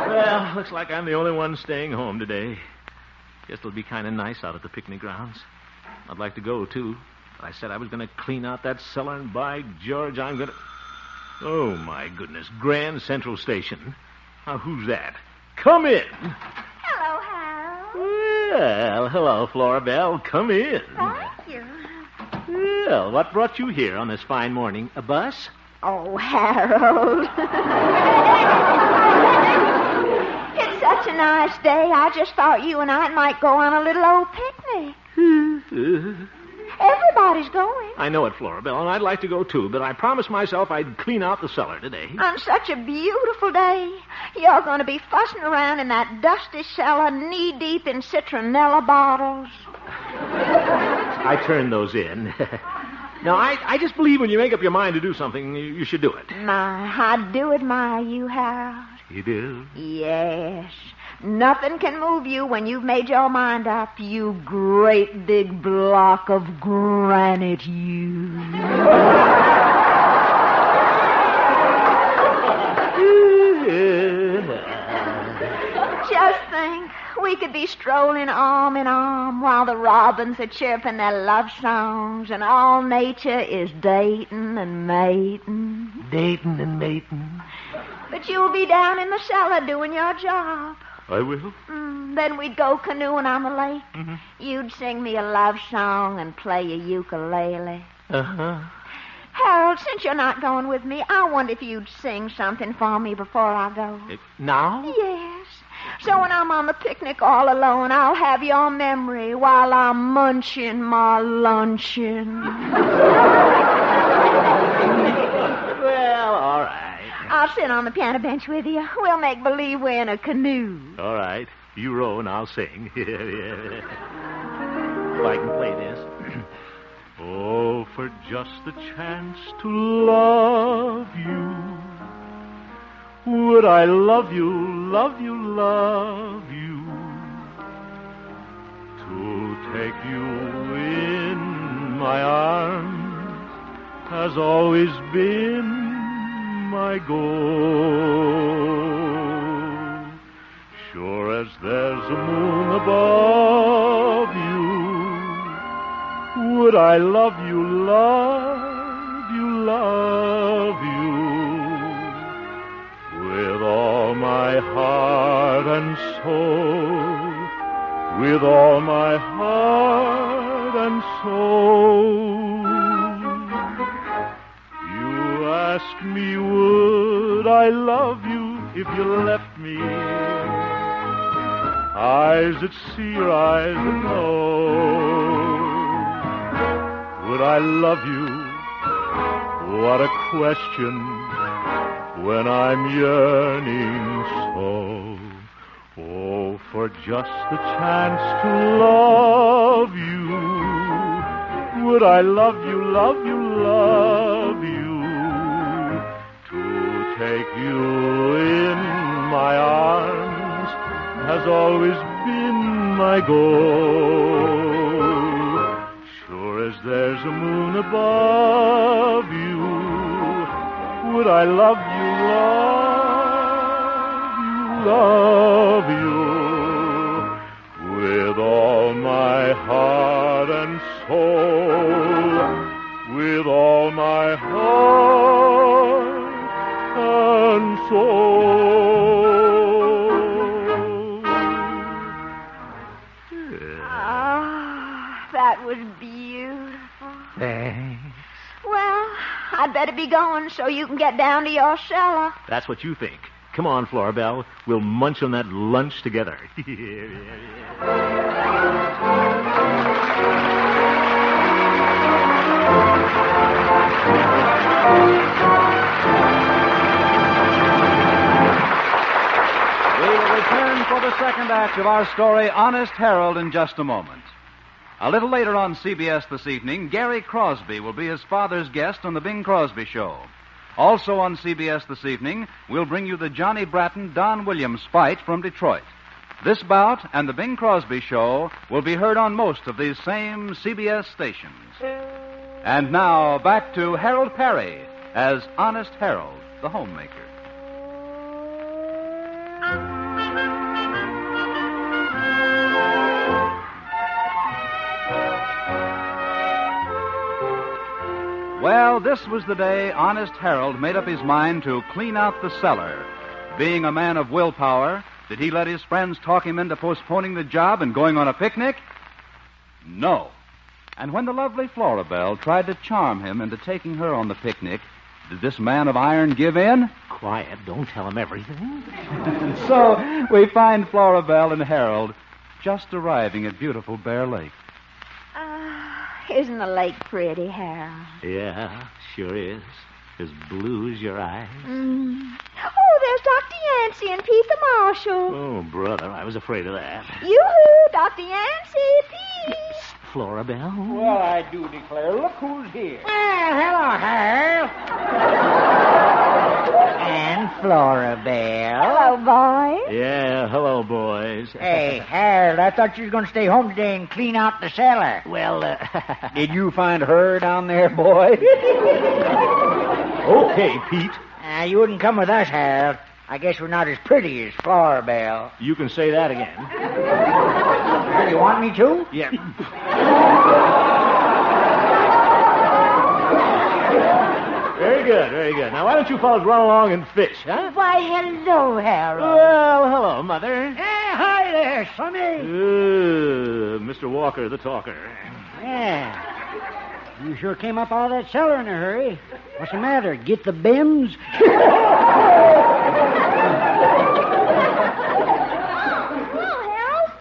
Well, looks like I'm the only one staying home today. Guess it'll be kind of nice out at the picnic grounds. I'd like to go, too. I said I was going to clean out that cellar, and by George, I'm going to... Oh, my goodness. Grand Central Station. Now, who's that? Come in. Hello, Harold. Well, hello, Florabelle. Come in. Thank you. Well, what brought you here on this fine morning? A bus? Oh, Harold. It's such a nice day. I just thought you and I might go on a little old picnic. Everybody's going. I know it, Florabelle, and I'd like to go, too, but I promised myself I'd clean out the cellar today. On such a beautiful day. You're going to be fussing around in that dusty cellar knee-deep in citronella bottles. I turned those in. Now, I just believe when you make up your mind to do something, you should do it. I do admire you, Harold. You do? Yes. Nothing can move you when you've made your mind up, you great big block of granite, you. Just think, we could be strolling arm in arm while the robins are chirping their love songs and all nature is dating and mating. Dating and mating. But you'll be down in the cellar doing your job. I will. Then we'd go canoeing on the lake. Mm-hmm. You'd sing me a love song and play a ukulele. Uh-huh. Harold, since you're not going with me, I wonder if you'd sing something for me before I go. Now? Yes. So when I'm on the picnic all alone, I'll have your memory while I'm munching my luncheon. Well, all right. I'll sit on the piano bench with you. We'll make believe we're in a canoe. All right. You row and I'll sing. If I can play this. Oh, for just the chance to love you. Would I love you, love you, love you. To take you in my arms has always been my goal. Sure as there's a moon above you, would I love you, love you, love you, with all my heart and soul, with all my heart and soul. Ask me, would I love you if you left me? Eyes that see your eyes that know. Would I love you? What a question when I'm yearning so. Oh, for just the chance to love you. Would I love you, love you, love you? Take you in my arms has always been my goal. Sure as there's a moon above you, would I love you, love you, love you, with all my heart and soul, with all my heart and soul. That was beautiful. Thanks. Well, I'd better be going so you can get down to your cellar. That's what you think. Come on, Florabelle. We'll munch on that lunch together. We will return for the second act of our story, Honest Harold, in just a moment. A little later on CBS this evening, Gary Crosby will be his father's guest on The Bing Crosby Show. Also on CBS this evening, we'll bring you the Johnny Bratton-Don Williams fight from Detroit. This bout and the Bing Crosby Show will be heard on most of these same CBS stations. And now, back to Harold Perry as Honest Harold, the homemaker. Well, this was the day Honest Harold made up his mind to clean out the cellar. Being a man of willpower, did he let his friends talk him into postponing the job and going on a picnic? No. And when the lovely Florabelle tried to charm him into taking her on the picnic, did this man of iron give in? Quiet, don't tell him everything. So we find Florabelle and Harold just arriving at beautiful Bear Lake. Isn't the lake pretty, Harold? Yeah, sure is. As blue as your eyes. Oh, there's Dr. Yancey and Pete the Marshal. Oh, brother, I was afraid of that. Yoo-hoo, Dr. Yancey, Pete. Florabelle? Well, I do declare, look who's here. Well, hello, Harold. And Florabelle. Hello, boys. Yeah, hello, boys. Hey, Harold, I thought you was going to stay home today and clean out the cellar. Well, Did you find her down there, boy? Okay, Pete. You wouldn't come with us, Harold. I guess we're not as pretty as Florabelle. You can say that again. You want me to? Yeah. Very good, very good. Now, why don't you fellas run along and fish, huh? Why, hello, Harold. Well, hello, Mother. Hi there, Sonny. Mr. Walker, the talker. Yeah. You sure came up out of that cellar in a hurry. What's the matter? Get the bends?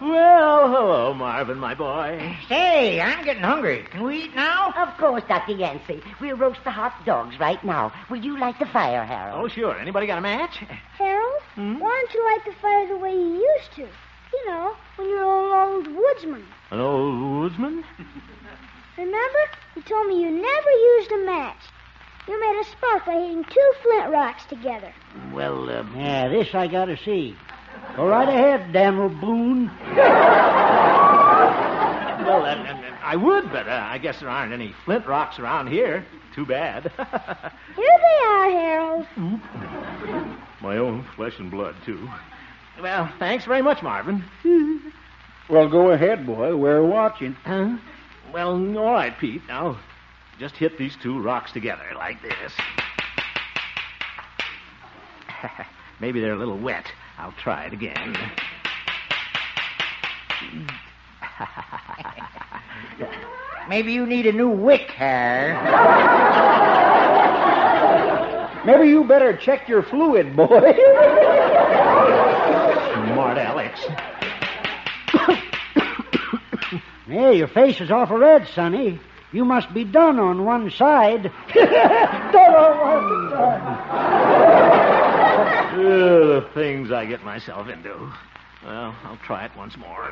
Well, hello, Marvin, my boy. Say, I'm getting hungry. Can we eat now? Of course, Dr. Yancey. We'll roast the hot dogs right now. Will you light the fire, Harold? Oh, sure. Anybody got a match? Harold, why don't you light the fire the way you used to? You know, when you're an old woodsman. An old woodsman? Remember? You told me you never used a match. You made a spark by hitting 2 flint rocks together. Well, Yeah, this I gotta see. Go right ahead, Daniel Boone. Well, I would, but I guess there aren't any flint rocks around here. Too bad. Here they are, Harold. My own flesh and blood, too. Well, thanks very much, Marvin. Well, go ahead, boy. We're watching. Huh? Well, all right, Pete. Now, just hit these 2 rocks together like this. Maybe they're a little wet. I'll try it again. Maybe you need a new wick, Harold. Maybe you better check your fluid, boy. Smart Alex. Hey, your face is awful red, Sonny. You must be done on one side. Done on one side. The things I get myself into. Well, I'll try it once more.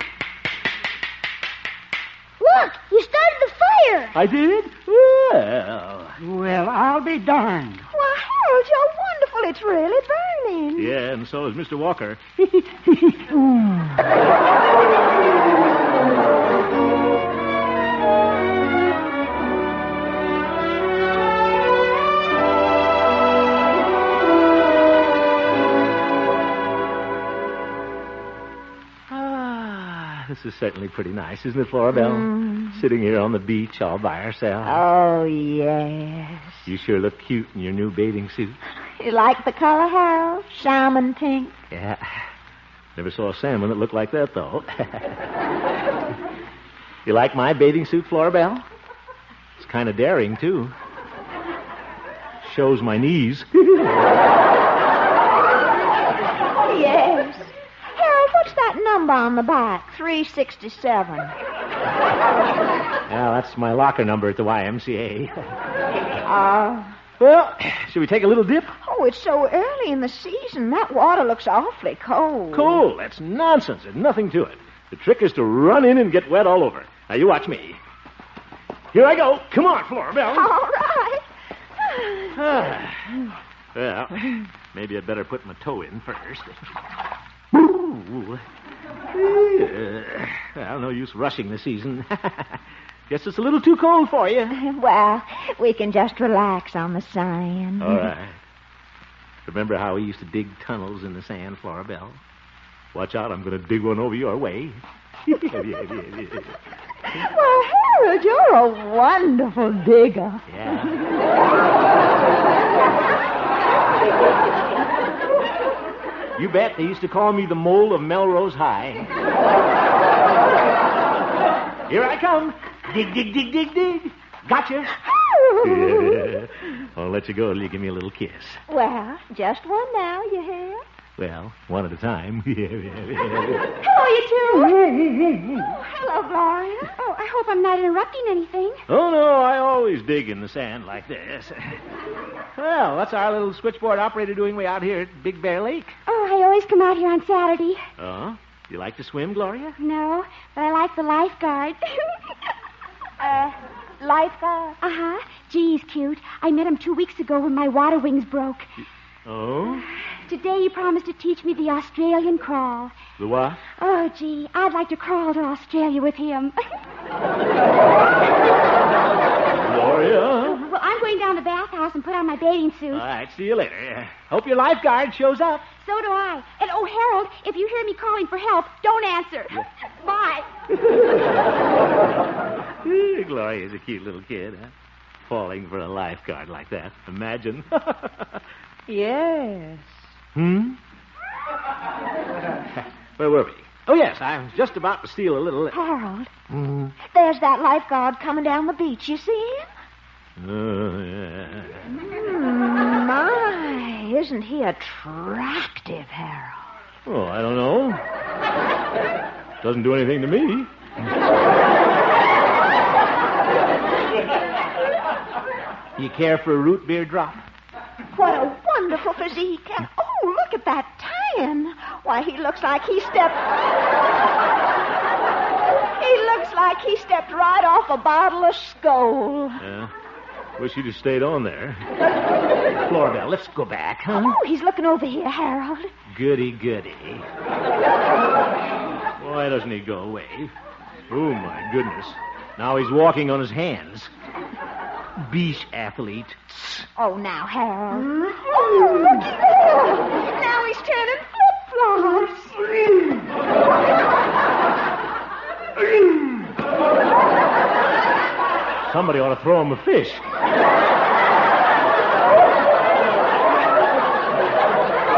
Look, you started the fire. I did? Well, I'll be darned. Why, Harold, you're wonderful. It's really burning. Yeah, and so is Mr. Walker. This is certainly pretty nice, isn't it, Florabelle? Sitting here on the beach all by herself. Oh, yes. You sure look cute in your new bathing suit. You like the color, Harold? Salmon pink. Yeah. Never saw a salmon that looked like that, though. You like my bathing suit, Florabelle? It's kind of daring, too. Shows my knees. Yes. Harold, what's that number on the back? 367. Yeah, that's my locker number at the YMCA. Well, should we take a little dip? Oh, it's so early in the season. That water looks awfully cold. Cold? That's nonsense. There's nothing to it. The trick is to run in and get wet all over. Now, you watch me. Here I go. Come on, Florabelle. All right. Well, maybe I'd better put my toe in first. Ooh. Well, no use rushing the season. Guess it's a little too cold for you. Well, we can just relax on the sand. All right. Remember how we used to dig tunnels in the sand, Flora Belle? Watch out, I'm going to dig one over your way. Well, Harold, you're a wonderful digger. Yeah. You bet they used to call me the mole of Melrose High. Here I come. Dig, dig, dig, dig, dig. Gotcha. Yeah. I'll let you go till you give me a little kiss. Well, just one now, you hear? Well, one at a time. Hello, you two. Oh, hello, Gloria. Oh, I hope I'm not interrupting anything. Oh, no, I always dig in the sand like this. Well, what's our little switchboard operator doing way out here at Big Bear Lake? Oh, I always come out here on Saturday. Oh? You like to swim, Gloria? No, but I like the lifeguard. Lifeguard? Uh-huh. Gee, he's cute. I met him 2 weeks ago when my water wings broke. Oh? Today he promised to teach me the Australian crawl. The what? Oh, gee, I'd like to crawl to Australia with him. Gloria? Well, I'm going down to the bathhouse and put on my bathing suit. All right, see you later. Hope your lifeguard shows up. So do I. And, oh, Harold, if you hear me calling for help, don't answer. Bye. Gloria's a cute little kid, huh? Falling for a lifeguard like that. Imagine. Yes. Where were we? Oh, yes, I was just about to steal a little... Harold, there's that lifeguard coming down the beach. You see him? Yeah. My, isn't he attractive, Harold? Oh, I don't know. Doesn't do anything to me. You care for a root beer drop? What a wonderful physique. And, oh, look at that tan. Why, he looks like he stepped... He looks like he stepped right off a bottle of Skoal. Yeah. Wish you'd have stayed on there. Flora Belle, let's go back, huh? Oh, he's looking over here, Harold. Goody, goody. Why doesn't he go away? Oh, my goodness. Now he's walking on his hands. Beach athlete. Oh, now, Harold. Oh, looky there. Now he's turning flip-flops. Somebody ought to throw him a fish. Come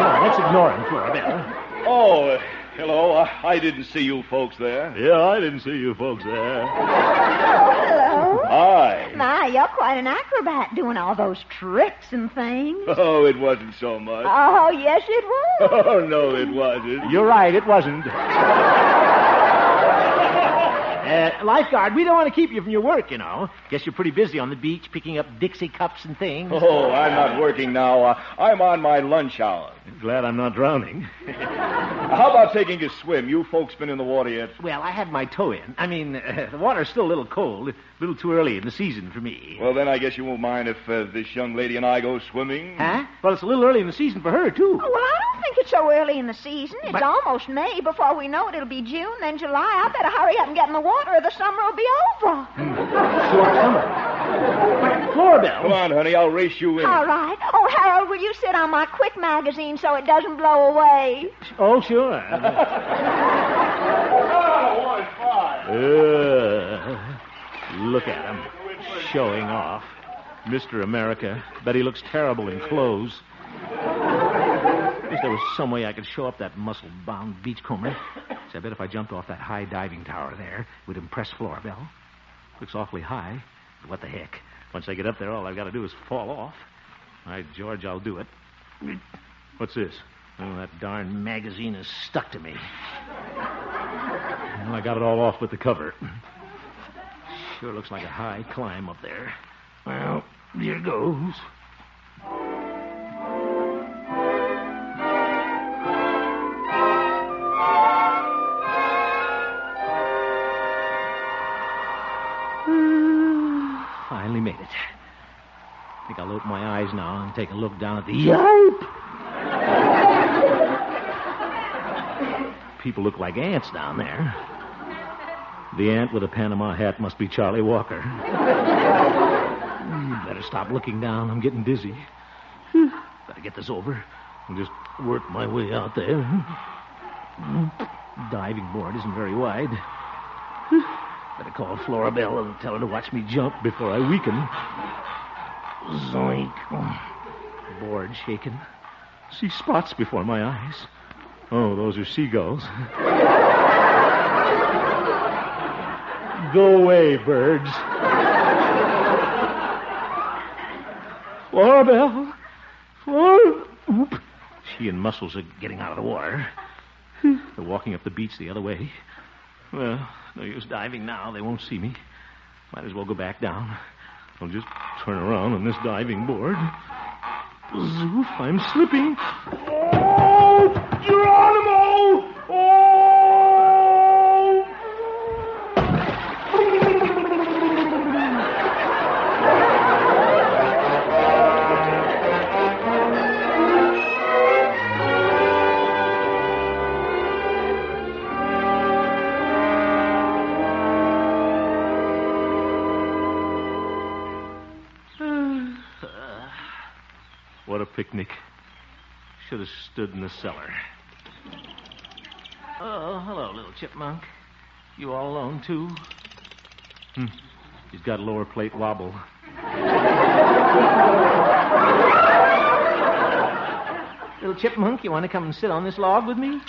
on, let's ignore him, Flora Belle. Oh, hello. I didn't see you folks there. Yeah, I didn't see you folks there. Hello. Hi. My, you're quite an acrobat doing all those tricks and things. Oh, it wasn't so much. Oh, yes, it was. Oh, no, it wasn't. You're right, it wasn't. Lifeguard, we don't want to keep you from your work, you know. Guess you're pretty busy on the beach picking up Dixie cups and things. Oh, I'm not working now. I'm on my lunch hour. Glad I'm not drowning. How about taking a swim? You folks been in the water yet? Well, I had my toe in. I mean, the water's still a little cold. A little too early in the season for me. Well, then I guess you won't mind if this young lady and I go swimming. Huh? Well, it's a little early in the season for her, too. Oh, well, I don't think it's so early in the season. It's almost May. Before we know it, it'll be June, then July. I better hurry up and get in the water or the summer will be over. Short summer. Flora Belle. Come on, honey. I'll race you in. All right. Oh, Harold, will you sit on my quick magazine so it doesn't blow away? Oh, sure. Look at him. Showing off. Mr. America. Bet he looks terrible in clothes. Wish there was some way I could show up that muscle-bound beachcomber. So I bet if I jumped off that high diving tower there, it would impress Flora Belle. Looks awfully high. But what the heck? Once I get up there, all I've got to do is fall off. By George, I'll do it. What's this? Oh, that darn magazine is stuck to me. Well, I got it all off with the cover. Sure looks like a high climb up there. Well, here goes. Finally made it. think I'll open my eyes now and take a look down at the yipe. People look like ants down there. The ant with a Panama hat must be Charlie Walker. Better stop looking down. I'm getting dizzy. Better get this over and just work my way out there. Diving board isn't very wide. Better call Flora Bell and tell her to watch me jump before I weaken. Zoink. Board shaking. See spots before my eyes. Oh, those are seagulls. Go away, birds. Flora Bell. Flora. Oop. She and Muscles are getting out of the water. They're walking up the beach the other way. Well, no use diving now. They won't see me. Might as well go back down. I'll just turn around on this diving board. Zoof, I'm slipping. Oh, Geronimo! Oh! What a picnic. Should have stood in the cellar. Oh, hello, little chipmunk. You all alone, too? He's got a lower plate wobble. Little chipmunk, you want to come and sit on this log with me?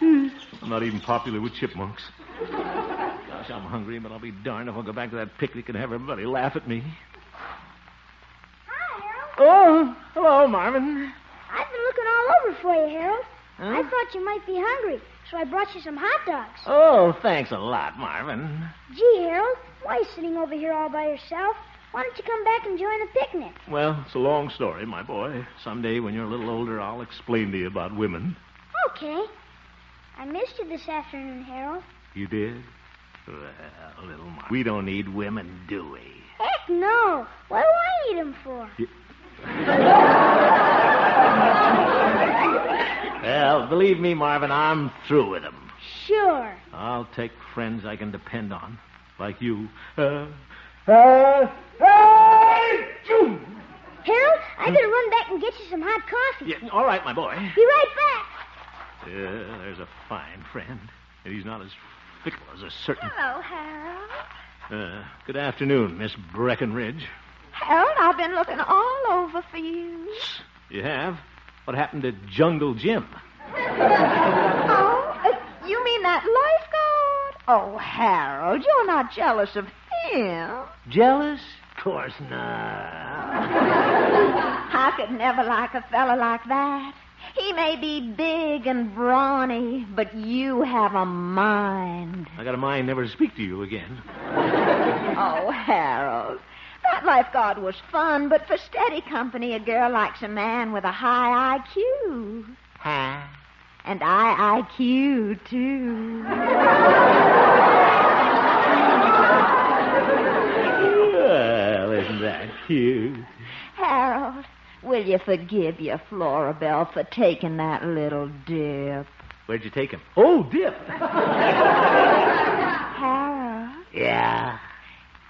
I'm not even popular with chipmunks. Gosh, I'm hungry, but I'll be darned if I'll go back to that picnic and have everybody laugh at me. Oh, hello, Marvin. I've been looking all over for you, Harold. Huh? I thought you might be hungry, so I brought you some hot dogs. Oh, thanks a lot, Marvin. Gee, Harold, why are you sitting over here all by yourself? Why don't you come back and join the picnic? Well, it's a long story, my boy. Someday, when you're a little older, I'll explain to you about women. Okay. I missed you this afternoon, Harold. You did? Well, little Marvin, we don't need women, do we? Heck no. What do I need them for? Well, believe me, Marvin, I'm through with them. Sure. I'll take friends I can depend on, like you. Hey! Harold, I better run back and get you some hot coffee. Yeah, all right, my boy. Be right back. Yeah, there's a fine friend. And he's not as fickle as a certain... Hello, Harold. Good afternoon, Miss Breckenridge. Harold, I've been looking all over for you. You have? What happened to Jungle Jim? Oh, you mean that lifeguard? Oh, Harold, you're not jealous of him. Jealous? Of course not. I could never like a fella like that. He may be big and brawny, but you have a mind. I got a mind never to speak to you again. Oh, Harold, that lifeguard was fun, but for steady company, a girl likes a man with a high IQ. Huh? And IQ, too. Well, isn't that cute? Harold, will you forgive your Flora Bell for taking that little dip? Where'd you take him? Oh, dip. Harold? Yeah?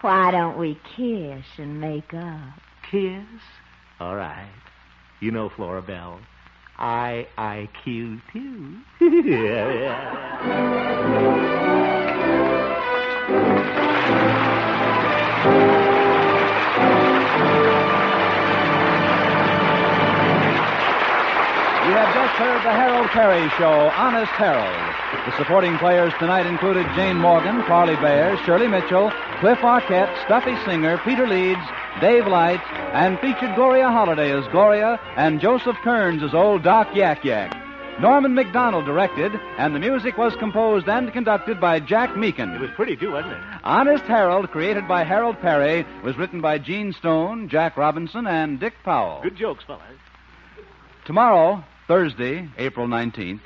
Why don't we kiss and make up? Kiss? All right. You know, Flora Bell, IQ, too. Yeah. You have just heard the Harold Perry Show, Honest Harold. The supporting players tonight included Jane Morgan, Parley Bear, Shirley Mitchell, Cliff Arquette, Stuffy Singer, Peter Leeds, Dave Light, and featured Gloria Holliday as Gloria and Joseph Kearns as old Doc Yak Yak. Norman McDonald directed, and the music was composed and conducted by Jack Meakin. It was pretty, too, wasn't it? Honest Harold, created by Harold Perry, was written by Gene Stone, Jack Robinson, and Dick Powell. Good jokes, fellas. Tomorrow, Thursday, April 19th,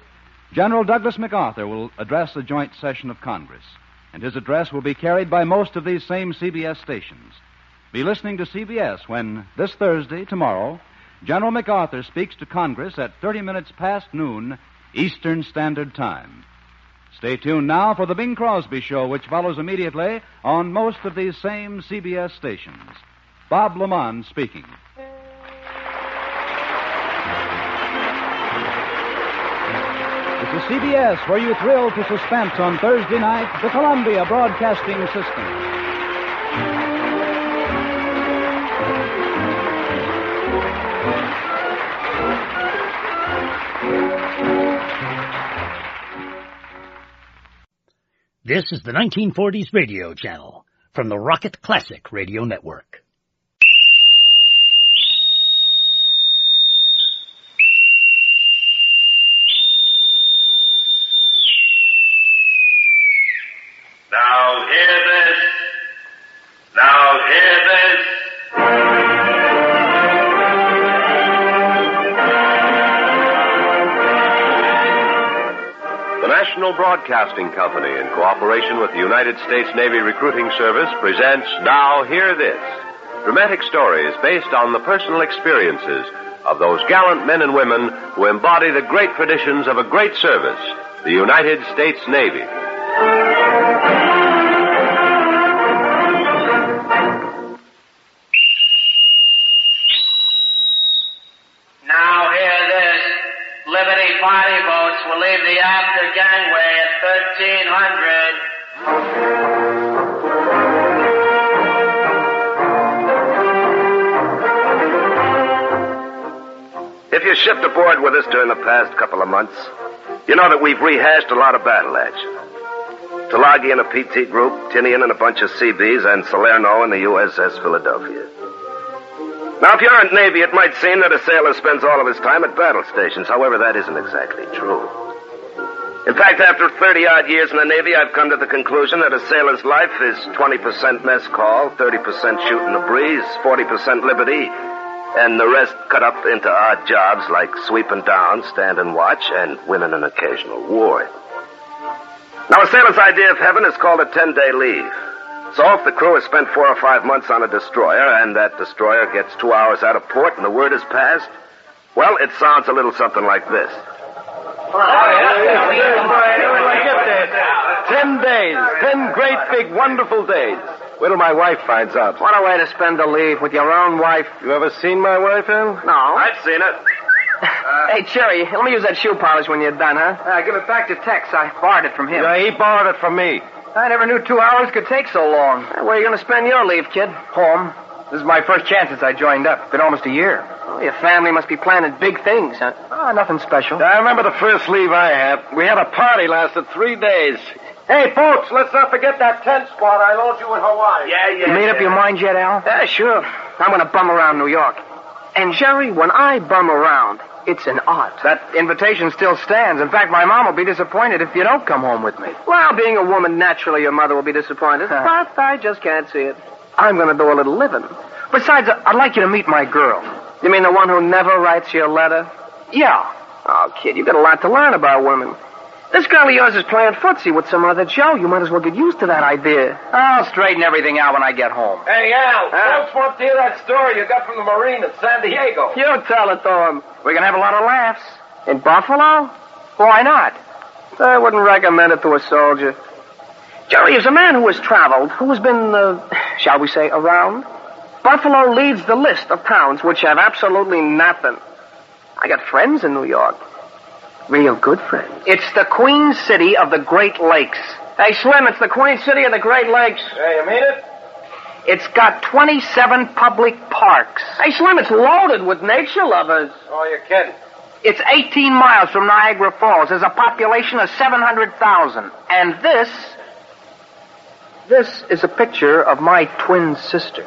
General Douglas MacArthur will address a joint session of Congress, and his address will be carried by most of these same CBS stations. Be listening to CBS when, this Thursday, tomorrow, General MacArthur speaks to Congress at 30 minutes past noon, Eastern Standard Time. Stay tuned now for the Bing Crosby Show, which follows immediately on most of these same CBS stations. Bob Lamont speaking. This is CBS, where you thrill to suspense on Thursday night, the Columbia Broadcasting System. This is the 1940s radio channel from the Rocket Classic Radio Network. Now hear this. Now hear this. The National Broadcasting Company, in cooperation with the United States Navy Recruiting Service, presents Now Hear This, dramatic stories based on the personal experiences of those gallant men and women who embody the great traditions of a great service, the United States Navy. Now hear this. Liberty Party boats will leave the after gangway at 1300. If you shipped aboard with us during the past couple of months, you know that we've rehashed a lot of battle action. Tulagi and a PT group, Tinian and a bunch of CBs, and Salerno and the USS Philadelphia. Now, if you aren't Navy, it might seem that a sailor spends all of his time at battle stations. However, that isn't exactly true. In fact, after 30-odd years in the Navy, I've come to the conclusion that a sailor's life is 20% mess call, 30% shooting the breeze, 40% liberty, and the rest cut up into odd jobs like sweeping down, stand and watch, and winning an occasional war. Now, a sailor's idea of heaven is called a 10-day leave. So if the crew has spent 4 or 5 months on a destroyer, and that destroyer gets 2 hours out of port and the word is passed, well, it sounds a little something like this. 10 days. 10 great, big, wonderful days. Wait till my wife finds out. What a way to spend the leave with your own wife. You ever seen my wife, Al? No. I've seen it. Hey, Cherry, let me use that shoe polish when you're done, huh? Give it back to Tex. I borrowed it from him. Yeah, he borrowed it from me. I never knew 2 hours could take so long. Where are you going to spend your leave, kid? Home. This is my first chance since I joined up. Been almost a year. Oh, your family must be planning big things, huh? Oh, nothing special. I remember the first leave I had. We had a party lasted 3 days. Hey, folks, let's not forget that tent spot I loaned you in Hawaii. Yeah. You made up your mind yet, Al? Yeah, sure. I'm going to bum around New York. And, Jerry, when I bum around, it's an art. That invitation still stands. In fact, my mom will be disappointed if you don't come home with me. Well, being a woman, naturally your mother will be disappointed. But I just can't see it. I'm going to do a little living. Besides, I'd like you to meet my girl. You mean the one who never writes you a letter? Yeah. Oh, kid, you've got a lot to learn about women. This girl of yours is playing footsie with some other Joe. You might as well get used to that idea. I'll straighten everything out when I get home. Hey, Al, folks want to hear that story you got from the Marine at San Diego. You tell it to them. We're going to have a lot of laughs. In Buffalo? Why not? I wouldn't recommend it to a soldier. Jerry, as a man who has traveled, who has been, shall we say, around, Buffalo leads the list of towns which have absolutely nothing. I got friends in New York. Real good friends. It's the Queen City of the Great Lakes. Hey, Slim, it's the Queen City of the Great Lakes. Hey, you mean it? It's got 27 public parks. Hey, Slim, it's loaded with nature lovers. Oh, you're kidding. It's 18 miles from Niagara Falls. There's a population of 700,000. And this is a picture of my twin sister.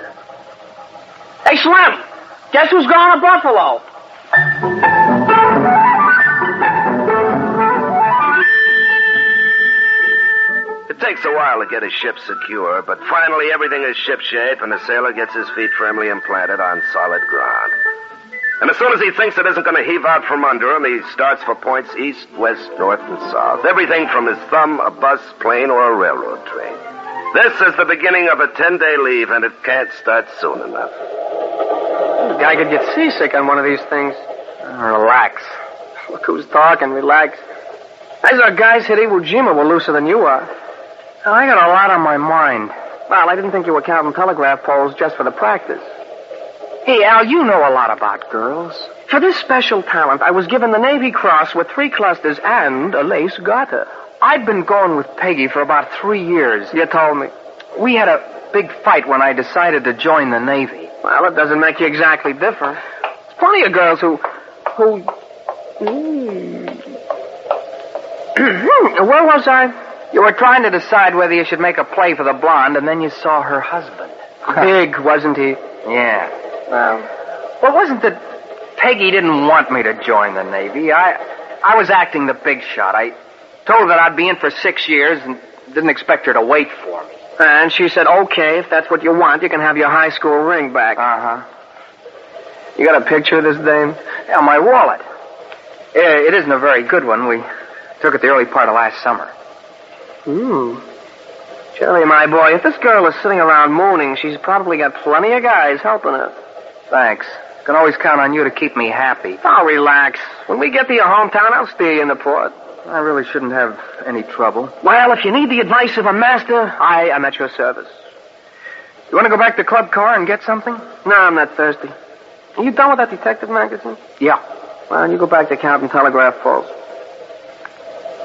Hey, Slim, guess who's going to Buffalo? It takes a while to get a ship secure, but finally everything is shipshape and the sailor gets his feet firmly implanted on solid ground. And as soon as he thinks it isn't going to heave out from under him, he starts for points east, west, north, and south. Everything from his thumb, a bus, plane, or a railroad train. This is the beginning of a 10-day leave, and it can't start soon enough. Guy could get seasick on one of these things. Relax. Look who's talking. Relax. As our guys hit Iwo Jima were looser than you are. Now, I got a lot on my mind. Well, I didn't think you were counting telegraph poles just for the practice. Hey, Al, you know a lot about girls. For this special talent, I was given the Navy Cross with 3 clusters and a lace garter. I'd been going with Peggy for about 3 years. You told me. We had a big fight when I decided to join the Navy. Well, it doesn't make you exactly different. There's plenty of girls who... Where was I? You were trying to decide whether you should make a play for the blonde, and then you saw her husband. Big, wasn't he? Yeah. Well, wasn't that Peggy didn't want me to join the Navy? I was acting the big shot. I told her that I'd be in for 6 years and didn't expect her to wait for me. And she said, okay, if that's what you want, you can have your high school ring back. Uh-huh. You got a picture of this dame? Yeah, my wallet. It isn't a very good one. We took it the early part of last summer. Jerry, my boy, if this girl is sitting around mooning, she's probably got plenty of guys helping her. Thanks. Can always count on you to keep me happy. Oh, relax. When we get to your hometown, I'll steer you in the port. I really shouldn't have any trouble. Well, if you need the advice of a master, I am at your service. You want to go back to Club Car and get something? No, I'm not thirsty. Are you done with that detective magazine? Yeah. Well, you go back to counting telegraph poles.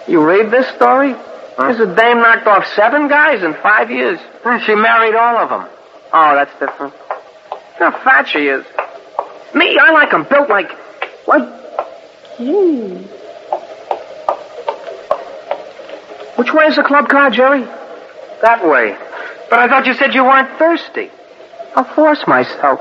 You read this story? Huh? This a dame knocked off 7 guys in 5 years. She married all of them. Oh, that's different. Look how fat she is. Me, I like them built like... Which way is the club car, Jerry? That way. But I thought you said you weren't thirsty. I'll force myself.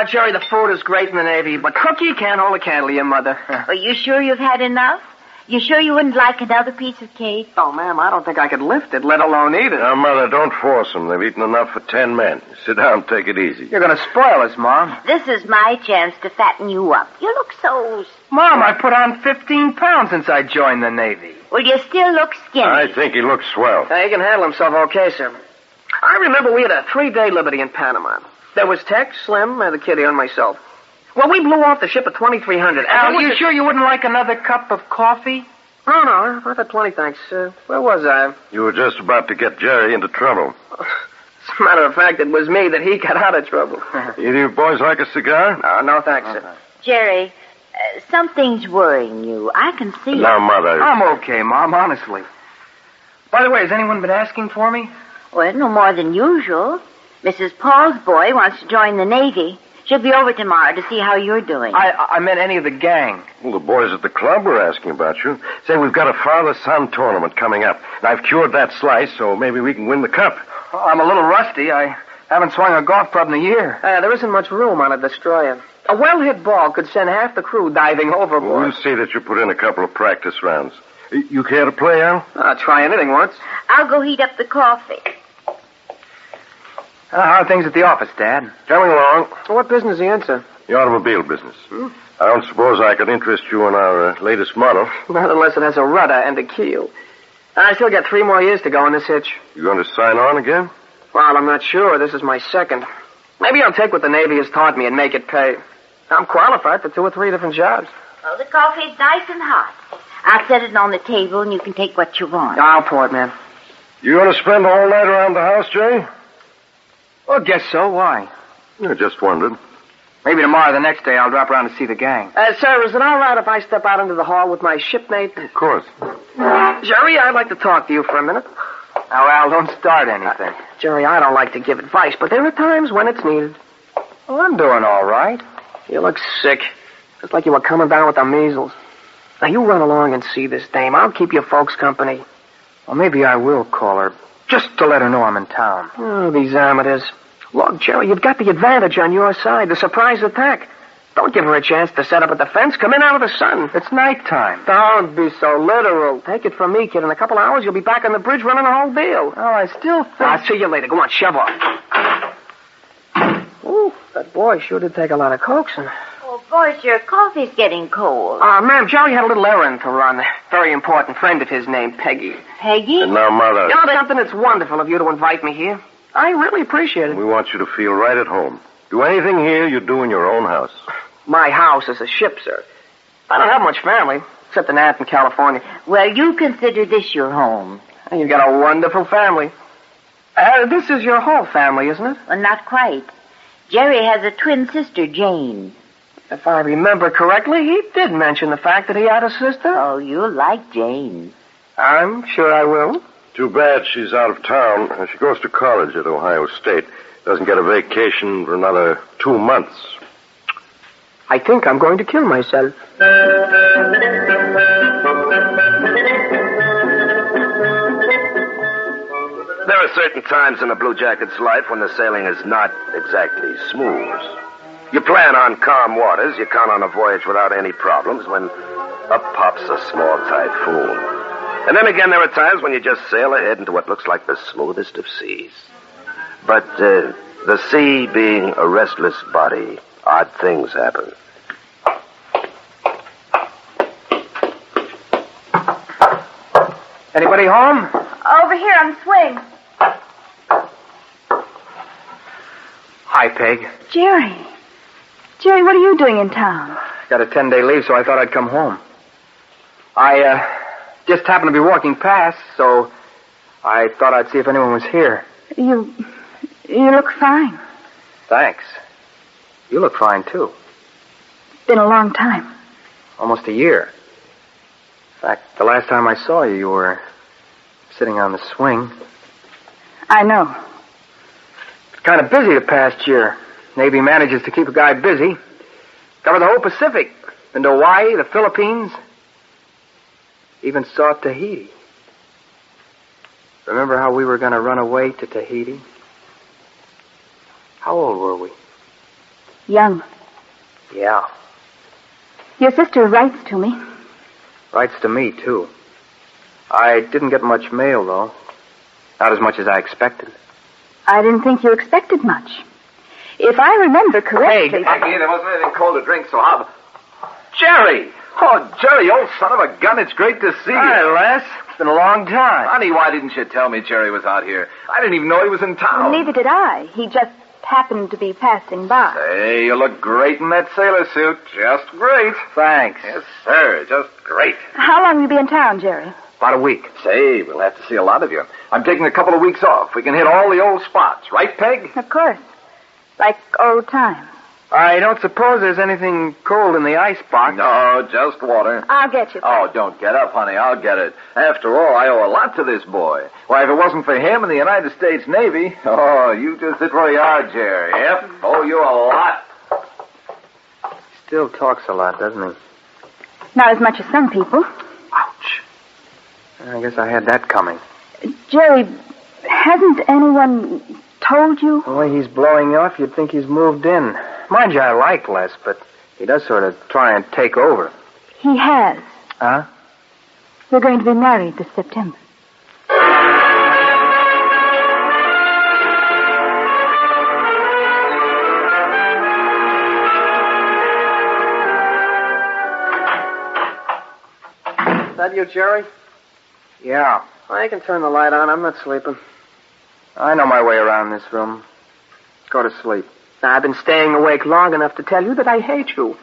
Jerry, the food is great in the Navy, but Cookie can't hold a candle to your mother. Are you sure you've had enough? You sure you wouldn't like another piece of cake? Oh, ma'am, I don't think I could lift it, let alone eat it. Now, Mother, don't force them. They've eaten enough for 10 men. Sit down, take it easy. You're going to spoil us, Mom. This is my chance to fatten you up. You look so... Mom, I put on 15 pounds since I joined the Navy. Well, you still look skinny. I think he looks swell. He can handle himself okay, sir. I remember we had a 3-day liberty in Panama. There was Tex, Slim, the kitty, and myself. Well, we blew off the ship at 2300. Al, you sure you wouldn't like another cup of coffee? No, I've had plenty, thanks. Where was I? You were just about to get Jerry into trouble. As a matter of fact, it was me that he got out of trouble. Either you boys like a cigar? No, thanks, sir. Jerry, something's worrying you. I can see it. Now, Mother. I'm okay, Mom, honestly. By the way, has anyone been asking for me? Well, no more than usual. Mrs. Paul's boy wants to join the Navy. She'll be over tomorrow to see how you're doing. I meant any of the gang. Well, the boys at the club were asking about you. Say, we've got a father-son tournament coming up. And I've cured that slice, so maybe we can win the cup. Oh, I'm a little rusty. I haven't swung a golf club in a year. There isn't much room on a destroyer. A well-hit ball could send half the crew diving overboard. We'll see that you put in a couple of practice rounds. You care to play, Al? I'll try anything once. I'll go heat up the coffee. How are things at the office, Dad? Coming along. What business are you in, sir? The automobile business. I don't suppose I could interest you in our latest model. Not unless it has a rudder and a keel. I still got 3 more years to go in this hitch. You going to sign on again? Well, I'm not sure. This is my second. Maybe I'll take what the Navy has taught me and make it pay. I'm qualified for 2 or 3 different jobs. Well, the coffee's nice and hot. I'll set it on the table and you can take what you want. I'll pour it, man. You going to spend the whole night around the house, Jerry? Well, guess so. Why? I just wondered. Maybe tomorrow or the next day I'll drop around to see the gang. Sir, is it all right if I step out into the hall with my shipmate? Of course. Jerry, I'd like to talk to you for a minute. Now, Al, don't start anything. Jerry, I don't like to give advice, but there are times when it's needed. Well, I'm doing all right. You look sick. Just like you were coming down with the measles. Now, you run along and see this dame. I'll keep your folks company. Well, maybe I will call her, just to let her know I'm in town. Oh, these amateurs. Look, Jerry, you've got the advantage on your side, the surprise attack. Don't give her a chance to set up a defense. Come in out of the sun. It's nighttime. Don't be so literal. Take it from me, kid. In a couple hours, you'll be back on the bridge running the whole deal. Oh, I still think... I'll see you later. Go on, shove off. Ooh, That boy sure did take a lot of coaxing. Oh, boys, your coffee's getting cold. Ma'am, Jerry had a little errand to run. A very important friend of his named Peggy. Peggy? And now, Mother. You know, there's something that's wonderful of you to invite me here. I really appreciate it. We want you to feel right at home. Do anything here you do in your own house. My house is a ship, sir. I don't have much family, except an aunt in California. Well, you consider this your home. And you've got a wonderful family. This is your whole family, isn't it? Well, not quite. Jerry has a twin sister, Jane. If I remember correctly, he did mention the fact that he had a sister. Oh, you'll like Jane. I'm sure I will. Too bad she's out of town. She goes to college at Ohio State. Doesn't get a vacation for another 2 months. I think I'm going to kill myself. There are certain times in a Blue Jacket's life when the sailing is not exactly smooth. You plan on calm waters, you count on a voyage without any problems when up pops a small typhoon. And then again, there are times when you just sail ahead into what looks like the smoothest of seas. But the sea being a restless body, odd things happen. Anybody home? Over here on the swing. Hi, Peg. Jerry. Jerry, what are you doing in town? Got a 10-day leave, so I thought I'd come home. I just happened to be walking past, so I thought I'd see if anyone was here. You look fine. Thanks. You look fine, too. It's been a long time. Almost a year. In fact, the last time I saw you, you were sitting on the swing. I know. Kind of busy the past year. Navy manages to keep a guy busy. Covered the whole Pacific. Been to Hawaii, the Philippines. Even saw Tahiti. Remember how we were going to run away to Tahiti? How old were we? Young. Yeah. Your sister writes to me. Writes to me, too. I didn't get much mail, though. Not as much as I expected. I didn't think you expected much. If I remember correctly... Hey, there wasn't anything cold to drink, so how... Jerry! Oh, Jerry, old son of a gun, it's great to see you. Hi, Les. It's been a long time. Honey, why didn't you tell me Jerry was out here? I didn't even know he was in town. Neither did I. He just happened to be passing by. Hey, you look great in that sailor suit. Just great. Thanks. Yes, sir. Just great. How long will you be in town, Jerry? About a week. Say, we'll have to see a lot of you. I'm taking a couple of weeks off. We can hit all the old spots. Right, Peg? Of course. Like old times. I don't suppose there's anything cold in the icebox. No, just water. I'll get you. Oh, don't get up, honey. I'll get it. After all, I owe a lot to this boy. Why, if it wasn't for him and the United States Navy... Oh, you just sit where you are, Jerry. Yep, owe you a lot. Still talks a lot, doesn't he? Not as much as some people. Ouch. I guess I had that coming. Jerry, hasn't anyone told you? The way he's blowing off, you'd think he's moved in. Mind you, I like Les, but he does sort of try and take over. He has. Huh? We're going to be married this September. Is that you, Jerry? Yeah. I can turn the light on. I'm not sleeping. I know my way around this room. Let's go to sleep. Now, I've been staying awake long enough to tell you that I hate you.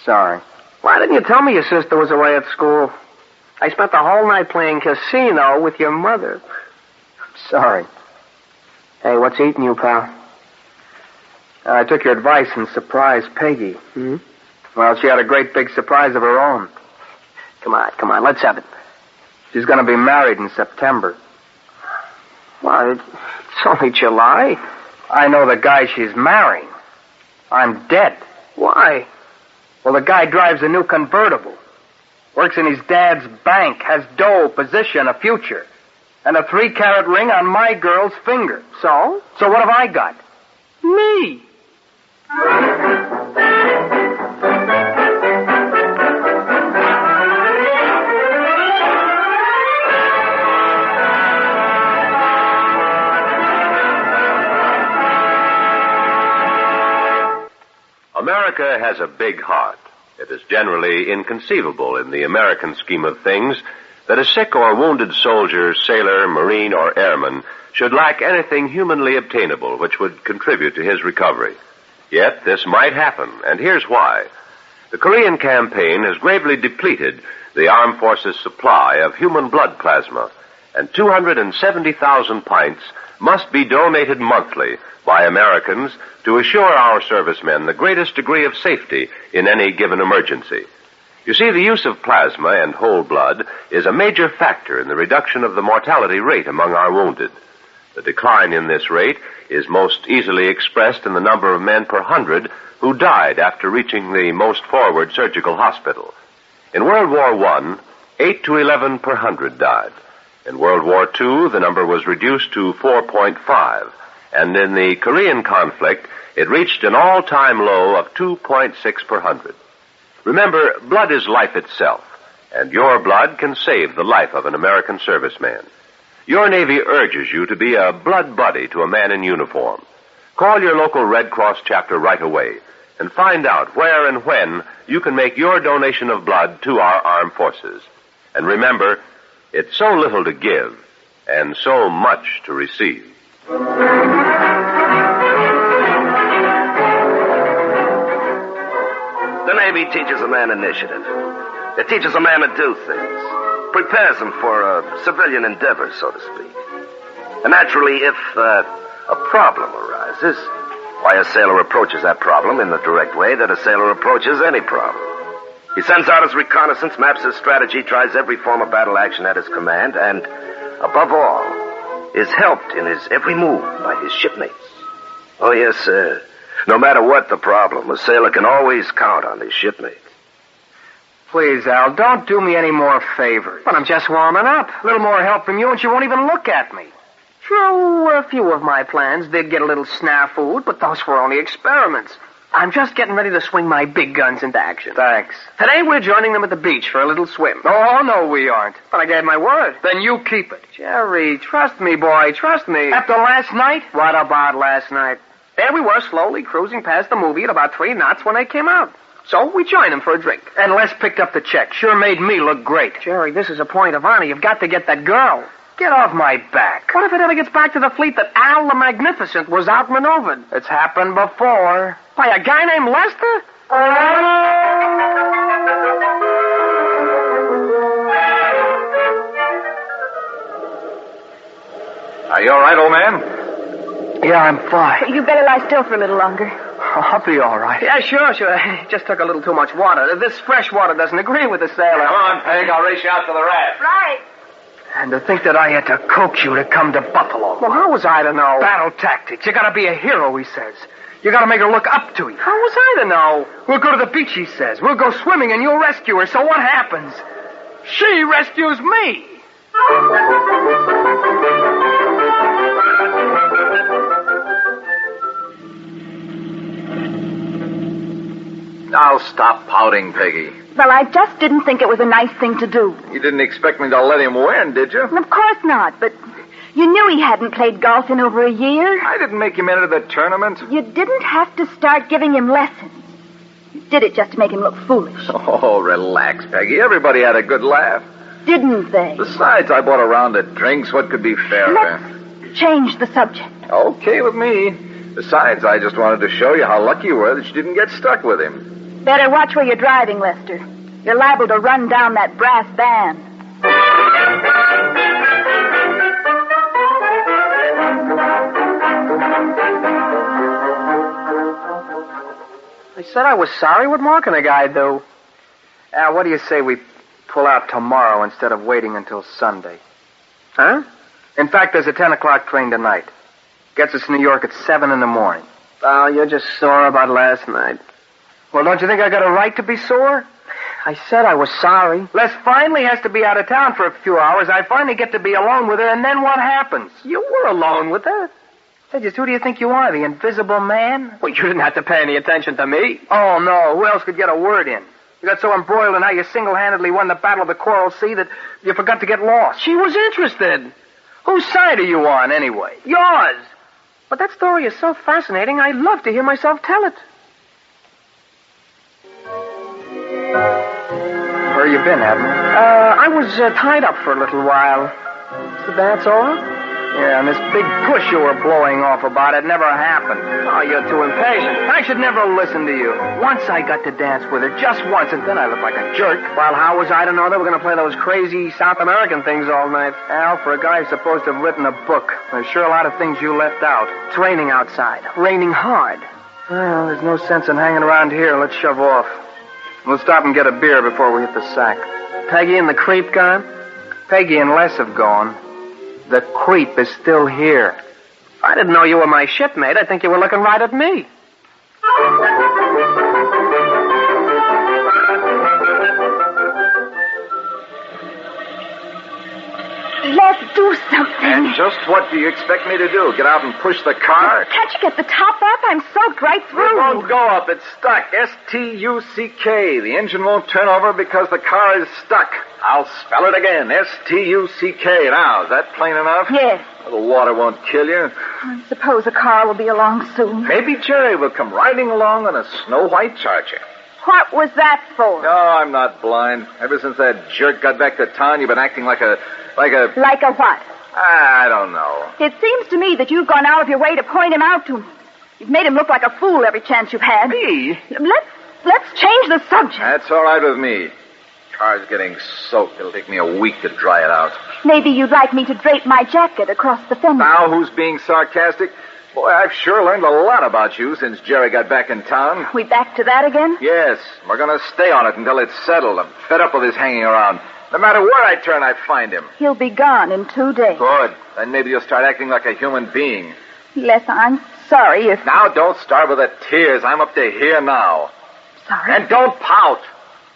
Sorry. Why didn't you tell me your sister was away at school? I spent the whole night playing casino with your mother. Sorry. Hey, what's eating you, pal? I took your advice and surprised Peggy. Hmm? Well, she had a great big surprise of her own. Come on, let's have it. She's going to be married in September. Why, it's only July. I know the guy she's marrying. I'm dead. Why? Well, the guy drives a new convertible. Works in his dad's bank. Has dough, position, a future. And a 3-carat ring on my girl's finger. So? So what have I got? Me. America has a big heart. It is generally inconceivable in the American scheme of things that a sick or wounded soldier, sailor, marine, or airman should lack anything humanly obtainable which would contribute to his recovery. Yet this might happen, and here's why. The Korean campaign has gravely depleted the armed forces' supply of human blood plasma, and 270,000 pints must be donated monthly by Americans to assure our servicemen the greatest degree of safety in any given emergency. You see, the use of plasma and whole blood is a major factor in the reduction of the mortality rate among our wounded. The decline in this rate is most easily expressed in the number of men per 100 who died after reaching the most forward surgical hospital. In World War I, 8 to 11 per 100 died. In World War II, the number was reduced to 4.5, and in the Korean conflict, it reached an all-time low of 2.6 per 100. Remember, blood is life itself, and your blood can save the life of an American serviceman. Your Navy urges you to be a blood buddy to a man in uniform. Call your local Red Cross chapter right away and find out where and when you can make your donation of blood to our armed forces. And remember, it's so little to give and so much to receive. The Navy teaches a man initiative. It teaches a man to do things. Prepares him for a civilian endeavor, so to speak. And naturally, if a problem arises, why, a sailor approaches that problem in the direct way that a sailor approaches any problem. He sends out his reconnaissance, maps his strategy, tries every form of battle action at his command, and, above all, is helped in his every move by his shipmates. Oh, yes, sir. No matter what the problem, a sailor can always count on his shipmates. Please, Al, don't do me any more favors. But I'm just warming up. A little more help from you and she won't even look at me. Sure, a few of my plans did get a little snafu, but those were only experiments. I'm just getting ready to swing my big guns into action. Thanks. Today we're joining them at the beach for a little swim. Oh, no, we aren't. But I gave my word. Then you keep it. Jerry, trust me, boy, trust me. After last night? What about last night? There we were, slowly cruising past the movie at about 3 knots when they came out. So we joined them for a drink. And Les picked up the check. Sure made me look great. Jerry, this is a point of honor. You've got to get that girl. Get off my back. What if it ever gets back to the fleet that Al the Magnificent was outmaneuvered? It's happened before. By a guy named Lester? Are you all right, old man? Yeah, I'm fine. You better lie still for a little longer. I'll be all right. Yeah, sure. Just took a little too much water. This fresh water doesn't agree with the sailor. Come on, Peg. I'll race you out to the raft. Right. And to think that I had to coax you to come to Buffalo. Well, how was I to know? Battle tactics. You gotta be a hero, he says. You gotta make her look up to you. How was I to know? We'll go to the beach, he says. We'll go swimming and you'll rescue her. So what happens? She rescues me. Now stop pouting, Peggy. Well, I just didn't think it was a nice thing to do. You didn't expect me to let him win, did you? Of course not, but you knew he hadn't played golf in over a year. I didn't make him enter the tournament. You didn't have to start giving him lessons. You did it just to make him look foolish. Oh, relax, Peggy. Everybody had a good laugh. Didn't they? Besides, I bought a round of drinks. What could be fairer? Let's change the subject. Okay with me. Besides, I just wanted to show you how lucky you were that you didn't get stuck with him. Better watch where you're driving, Lester. You're liable to run down that brass band. I said I was sorry. What more can a guy do? Al, what do you say we pull out tomorrow instead of waiting until Sunday? Huh? In fact, there's a 10 o'clock train tonight. Gets us to New York at 7 in the morning. Oh, you're just sore about last night. Well, don't you think I got a right to be sore? I said I was sorry. Les finally has to be out of town for a few hours. I finally get to be alone with her, and then what happens? You were alone with her. Say, just who do you think you are, the invisible man? Well, you didn't have to pay any attention to me. Oh, no. Who else could get a word in? You got so embroiled in how you single-handedly won the Battle of the Coral Sea that you forgot to get lost. She was interested. Whose side are you on, anyway? Yours. But that story is so fascinating, I'd love to hear myself tell it. Where you been, Admiral? I was tied up for a little while. Is the dance over? Yeah, and this big push you were blowing off about, it never happened. Oh, you're too impatient. I should never listen to you. Once I got to dance with her, just once, and then I looked like a jerk. Well, how was I to know they were going to play those crazy South American things all night? Al, for a guy who's supposed to have written a book, there's sure a lot of things you left out. It's raining outside. Raining hard. Well, there's no sense in hanging around here. Let's shove off. We'll stop and get a beer before we hit the sack. Peggy and the creep gone? Peggy and Les have gone. The creep is still here. If I didn't know you were my shipmate, I'd think you were looking right at me. Let's do something. And just what do you expect me to do? Get out and push the car? Can't you get the top up? I'm soaked right through. It won't go up. It's stuck. S-T-U-C-K. The engine won't turn over because the car is stuck. I'll spell it again. S-T-U-C-K. Now, is that plain enough? Yes. The water won't kill you. I suppose a car will be along soon. Maybe Jerry will come riding along on a Snow-White Charger. What was that for? No, I'm not blind. Ever since that jerk got back to town, you've been acting like a... Like a what? I don't know. It seems to me that you've gone out of your way to point him out to me. You've made him look like a fool every chance you've had. Me? Let's change the subject. That's all right with me. Car's getting soaked. It'll take me a week to dry it out. Maybe you'd like me to drape my jacket across the fender. Now who's being sarcastic? Boy, I've sure learned a lot about you since Jerry got back in town. We back to that again? Yes. We're going to stay on it until it's settled. I'm fed up with his hanging around. No matter where I turn, I find him. He'll be gone in 2 days. Good. Then maybe you'll start acting like a human being. Les, I'm sorry if... Now, don't start with the tears. I'm up to here now. Sorry? And don't pout.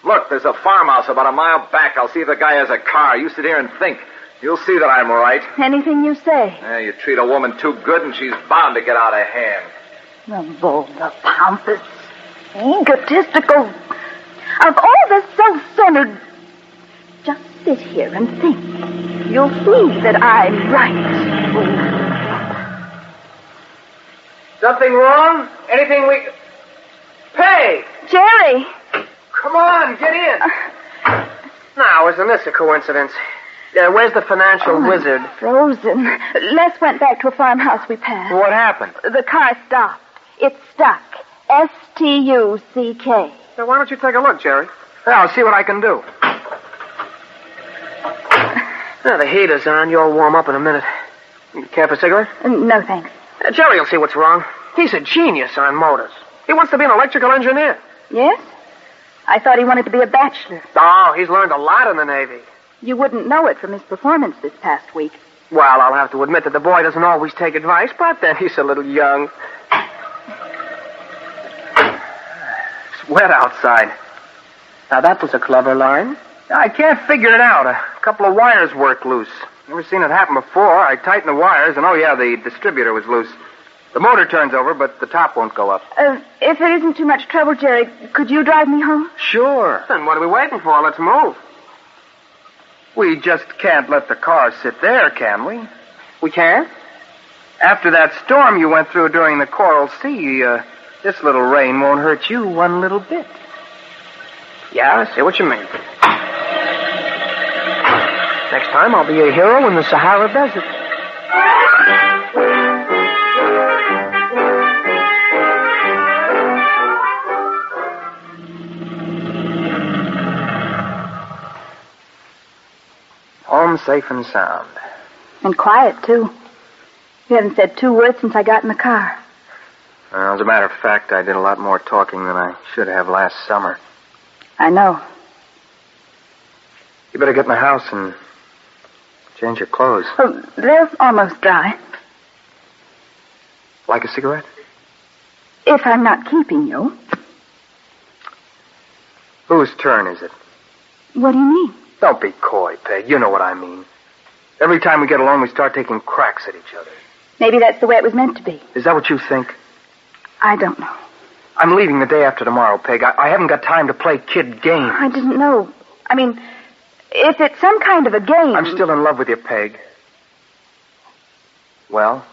Look, there's a farmhouse about a mile back. I'll see if the guy has a car. You sit here and think. You'll see that I'm right. Anything you say. Yeah, you treat a woman too good and she's bound to get out of hand. The vulgar, pompous, egotistical... Of all the self-centered... Just sit here and think. You'll see that I'm right. Nothing wrong? Anything we... Peg! Jerry! Come on, get in. Now, isn't this a coincidence? Where's the financial wizard? Frozen. Les went back to a farmhouse we passed. What happened? The car stopped. It's stuck. S-T-U-C-K. Now, why don't you take a look, Jerry? I'll see what I can do. Now, the heater's on. You'll warm up in a minute. You care for a cigarette? No, thanks. Jerry will see what's wrong. He's a genius on motors. He wants to be an electrical engineer. Yes? I thought he wanted to be a bachelor. Oh, he's learned a lot in the Navy. You wouldn't know it from his performance this past week. Well, I'll have to admit that the boy doesn't always take advice, but then he's a little young. It's wet outside. Now, that was a clever line. I can't figure it out. A couple of wires worked loose. Never seen it happen before. I tightened the wires, and the distributor was loose. The motor turns over, but the top won't go up. If it isn't too much trouble, Jerry, could you drive me home? Sure. Then what are we waiting for? Let's move. We just can't let the car sit there, can we? We can't? After that storm you went through during the Coral Sea, this little rain won't hurt you one little bit. Yeah, I see what you mean. Next time I'll be a hero in the Sahara Desert. Home safe and sound. And quiet, too. You haven't said 2 words since I got in the car. As a matter of fact, I did a lot more talking than I should have last summer. I know. You better get in the house and change your clothes. Oh, they're almost dry. Like a cigarette? If I'm not keeping you. Whose turn is it? What do you mean? Don't be coy, Peg. You know what I mean. Every time we get alone, we start taking cracks at each other. Maybe that's the way it was meant to be. Is that what you think? I don't know. I'm leaving the day after tomorrow, Peg. I haven't got time to play kid games. I didn't know. I mean, if it's some kind of a game... I'm still in love with you, Peg. Well?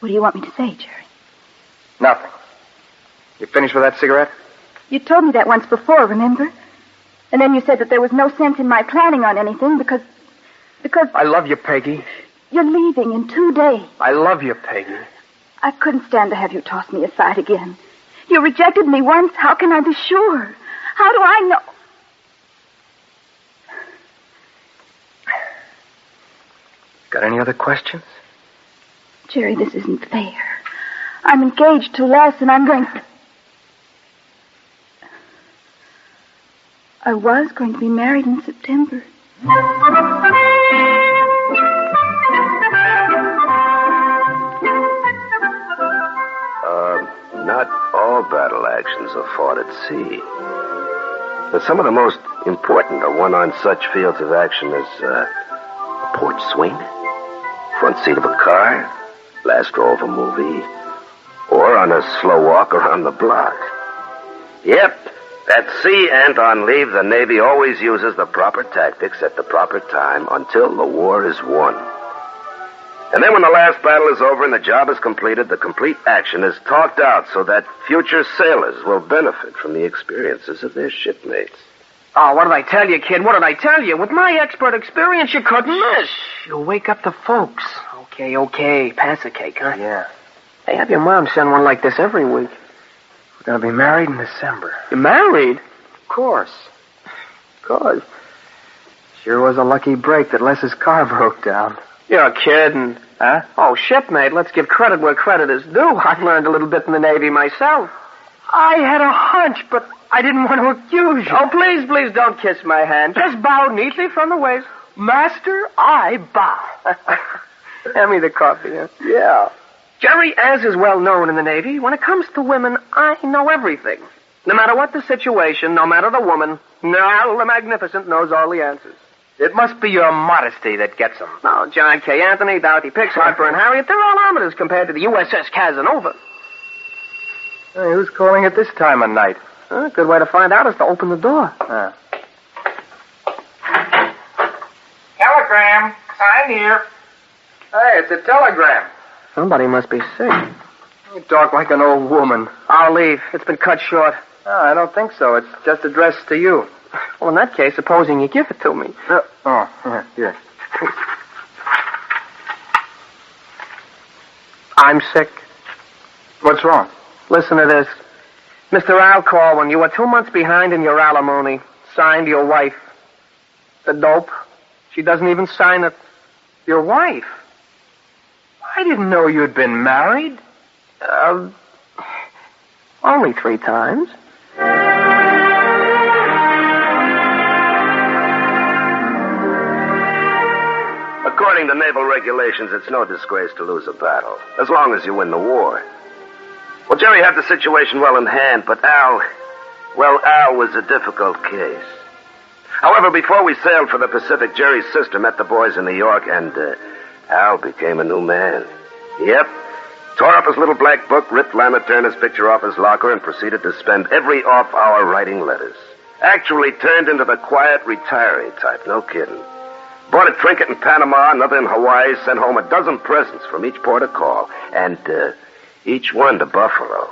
What do you want me to say, Jerry? Nothing. You finished with that cigarette? You told me that once before, remember? And then you said that there was no sense in my planning on anything because... I love you, Peggy. You're leaving in 2 days. I love you, Peggy. I couldn't stand to have you toss me aside again. You rejected me once. How can I be sure? How do I know? Got any other questions? Jerry, this isn't fair. I'm engaged to Les, and I'm going to... I was going to be married in September. Not all battle actions are fought at sea. But some of the most important are won on such fields of action as a porch swing, front seat of a car, last row of a movie, or on a slow walk around the block. Yep, at sea and on leave, the Navy always uses the proper tactics at the proper time until the war is won. And then when the last battle is over and the job is completed, the complete action is talked out so that future sailors will benefit from the experiences of their shipmates. Oh, what did I tell you, kid? What did I tell you? With my expert experience, you couldn't miss. You'll wake up the folks. Okay. Pass the cake, huh? Yeah. Hey, have your mom send one like this every week. We're going to be married in December. You're married? Of course. Sure was a lucky break that Les's car broke down. You're kidding. Huh? Oh, shipmate, let's give credit where credit is due. I learned a little bit in the Navy myself. I had a hunch, but I didn't want to accuse you. Oh, please don't kiss my hand. Just bow neatly from the waist. Master, I bow. Hand me the coffee, huh? Yeah. Jerry, as is well known in the Navy, when it comes to women, I know everything. No matter what the situation, no matter the woman, Nell the Magnificent knows all the answers. It must be your modesty that gets them. No, John K. Anthony, Dorothy Pix, Harper, and Harriet, they're all amateurs compared to the USS Casanova. Hey, who's calling at this time of night? A good way to find out is to open the door. Telegram. Sign here. Hey, it's a telegram. Somebody must be sick. You talk like an old woman. I'll leave. It's been cut short. Oh, I don't think so. It's just addressed to you. Well, in that case, supposing you give it to me. Here. I'm sick. What's wrong? Listen to this. Mr. Al Corwin, you were 2 months behind in your alimony. Signed your wife. The dope. She doesn't even sign it. Your wife? I didn't know you'd been married. Only 3 times. According to naval regulations, it's no disgrace to lose a battle, as long as you win the war. Well, Jerry had the situation well in hand, but Al was a difficult case. However, before we sailed for the Pacific, Jerry's sister met the boys in New York, and Al became a new man. Yep. Tore up his little black book, ripped Lana Turner's picture off his locker, and proceeded to spend every off-hour writing letters. Actually turned into the quiet retiree type, no kidding. Bought a trinket in Panama, another in Hawaii, sent home a dozen presents from each port of call, and each one to Buffalo.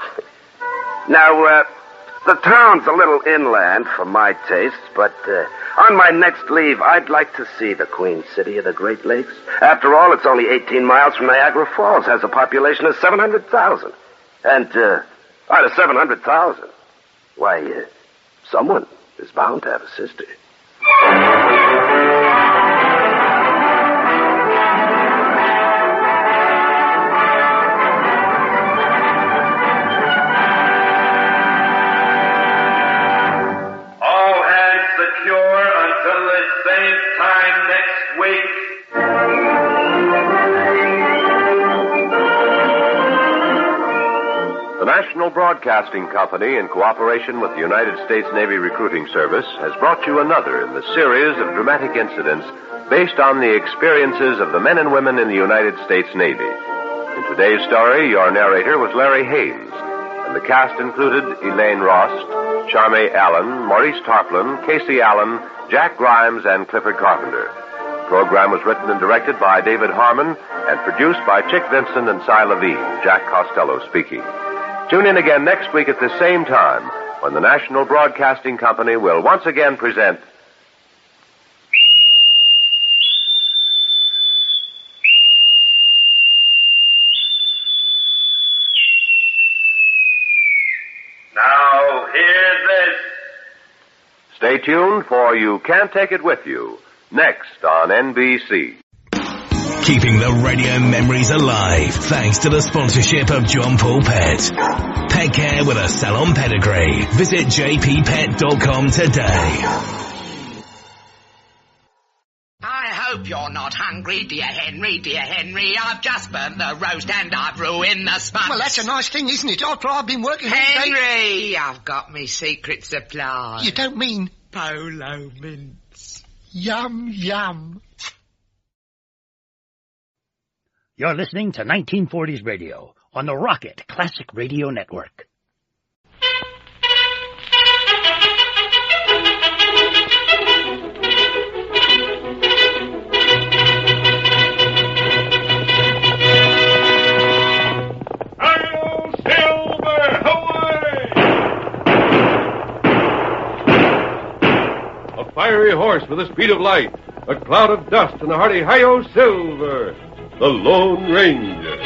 Now, the town's a little inland for my tastes, but on my next leave, I'd like to see the Queen City of the Great Lakes. After all, it's only 18 miles from Niagara Falls, has a population of 700,000. And out of 700,000, why, someone is bound to have a sister. The National Broadcasting Company, in cooperation with the United States Navy Recruiting Service, has brought you another in the series of dramatic incidents based on the experiences of the men and women in the United States Navy. In today's story, your narrator was Larry Haynes, and the cast included Elaine Rost, Charmé Allen, Maurice Tarplin, Casey Allen, Jack Grimes, and Clifford Carpenter. The program was written and directed by David Harmon and produced by Chick Vincent and Cy Levine. Jack Costello speaking. Tune in again next week at the same time when the National Broadcasting Company will once again present Now, hear this. Stay tuned for You Can't Take It With You, next on NBC. Keeping the radio memories alive thanks to the sponsorship of John Paul Pet. Pet care with a salon pedigree. Visit jppet.com today. I hope you're not hungry, dear Henry, dear Henry. I've just burnt the roast and I've ruined the sponge. Well, that's a nice thing, isn't it? After I've been working all day... Henry, I've got me secret supply. You don't mean... Polo mints. Yum, yum. You're listening to 1940s Radio on the Rocket Classic Radio Network. Hail, Silver, away! A fiery horse with the speed of light, a cloud of dust, and a hearty hi-yo, Silver, the Lone Ranger.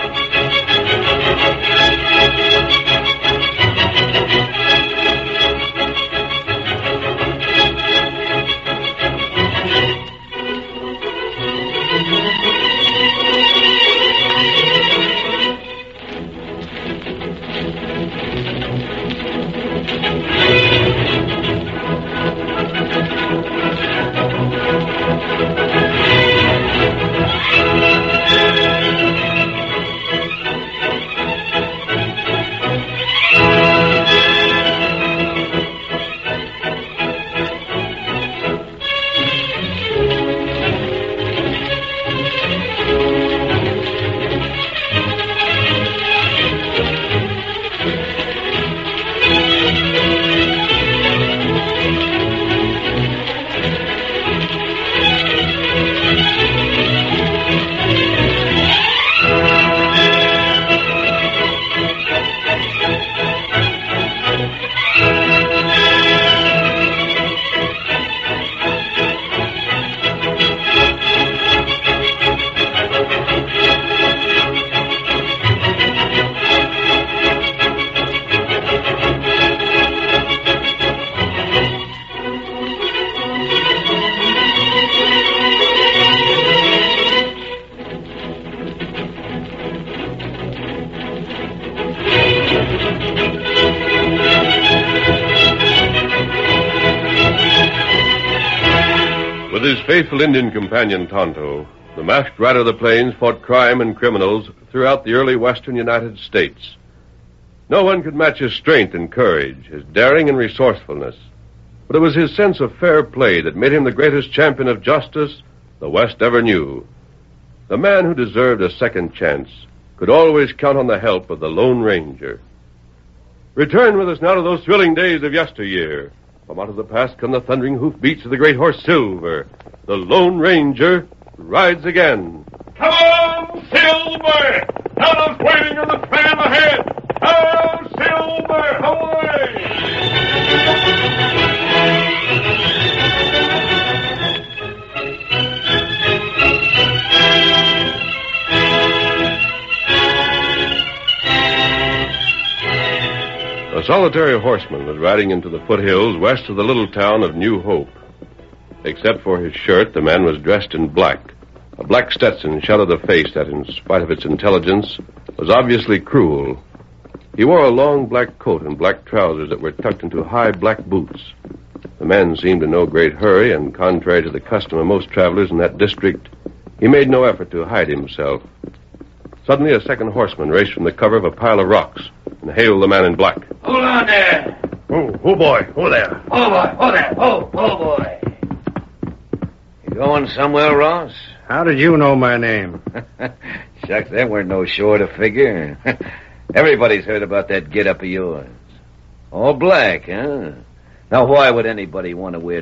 With his faithful Indian companion, Tonto, the masked rider of the plains fought crime and criminals throughout the early western United States. No one could match his strength and courage, his daring and resourcefulness. But it was his sense of fair play that made him the greatest champion of justice the West ever knew. The man who deserved a second chance could always count on the help of the Lone Ranger. Return with us now to those thrilling days of yesteryear. From out of the past come the thundering hoofbeats of the great horse Silver. The Lone Ranger rides again. Come on, Silver! Ella's waiting on the tram ahead! Oh, Silver, away! A solitary horseman was riding into the foothills west of the little town of New Hope. Except for his shirt, the man was dressed in black. A black Stetson shadowed a face that, in spite of its intelligence, was obviously cruel. He wore a long black coat and black trousers that were tucked into high black boots. The man seemed in no great hurry, and contrary to the custom of most travelers in that district, he made no effort to hide himself. Suddenly, a second horseman raced from the cover of a pile of rocks and hailed the man in black. Hold on there. Oh, boy. Oh, there. Oh, boy. Oh, there. Oh, boy. You going somewhere, Ross? How did you know my name? Shucks, that weren't no short of figure. Everybody's heard about that get-up of yours. All black, huh? Now, why would anybody want to wear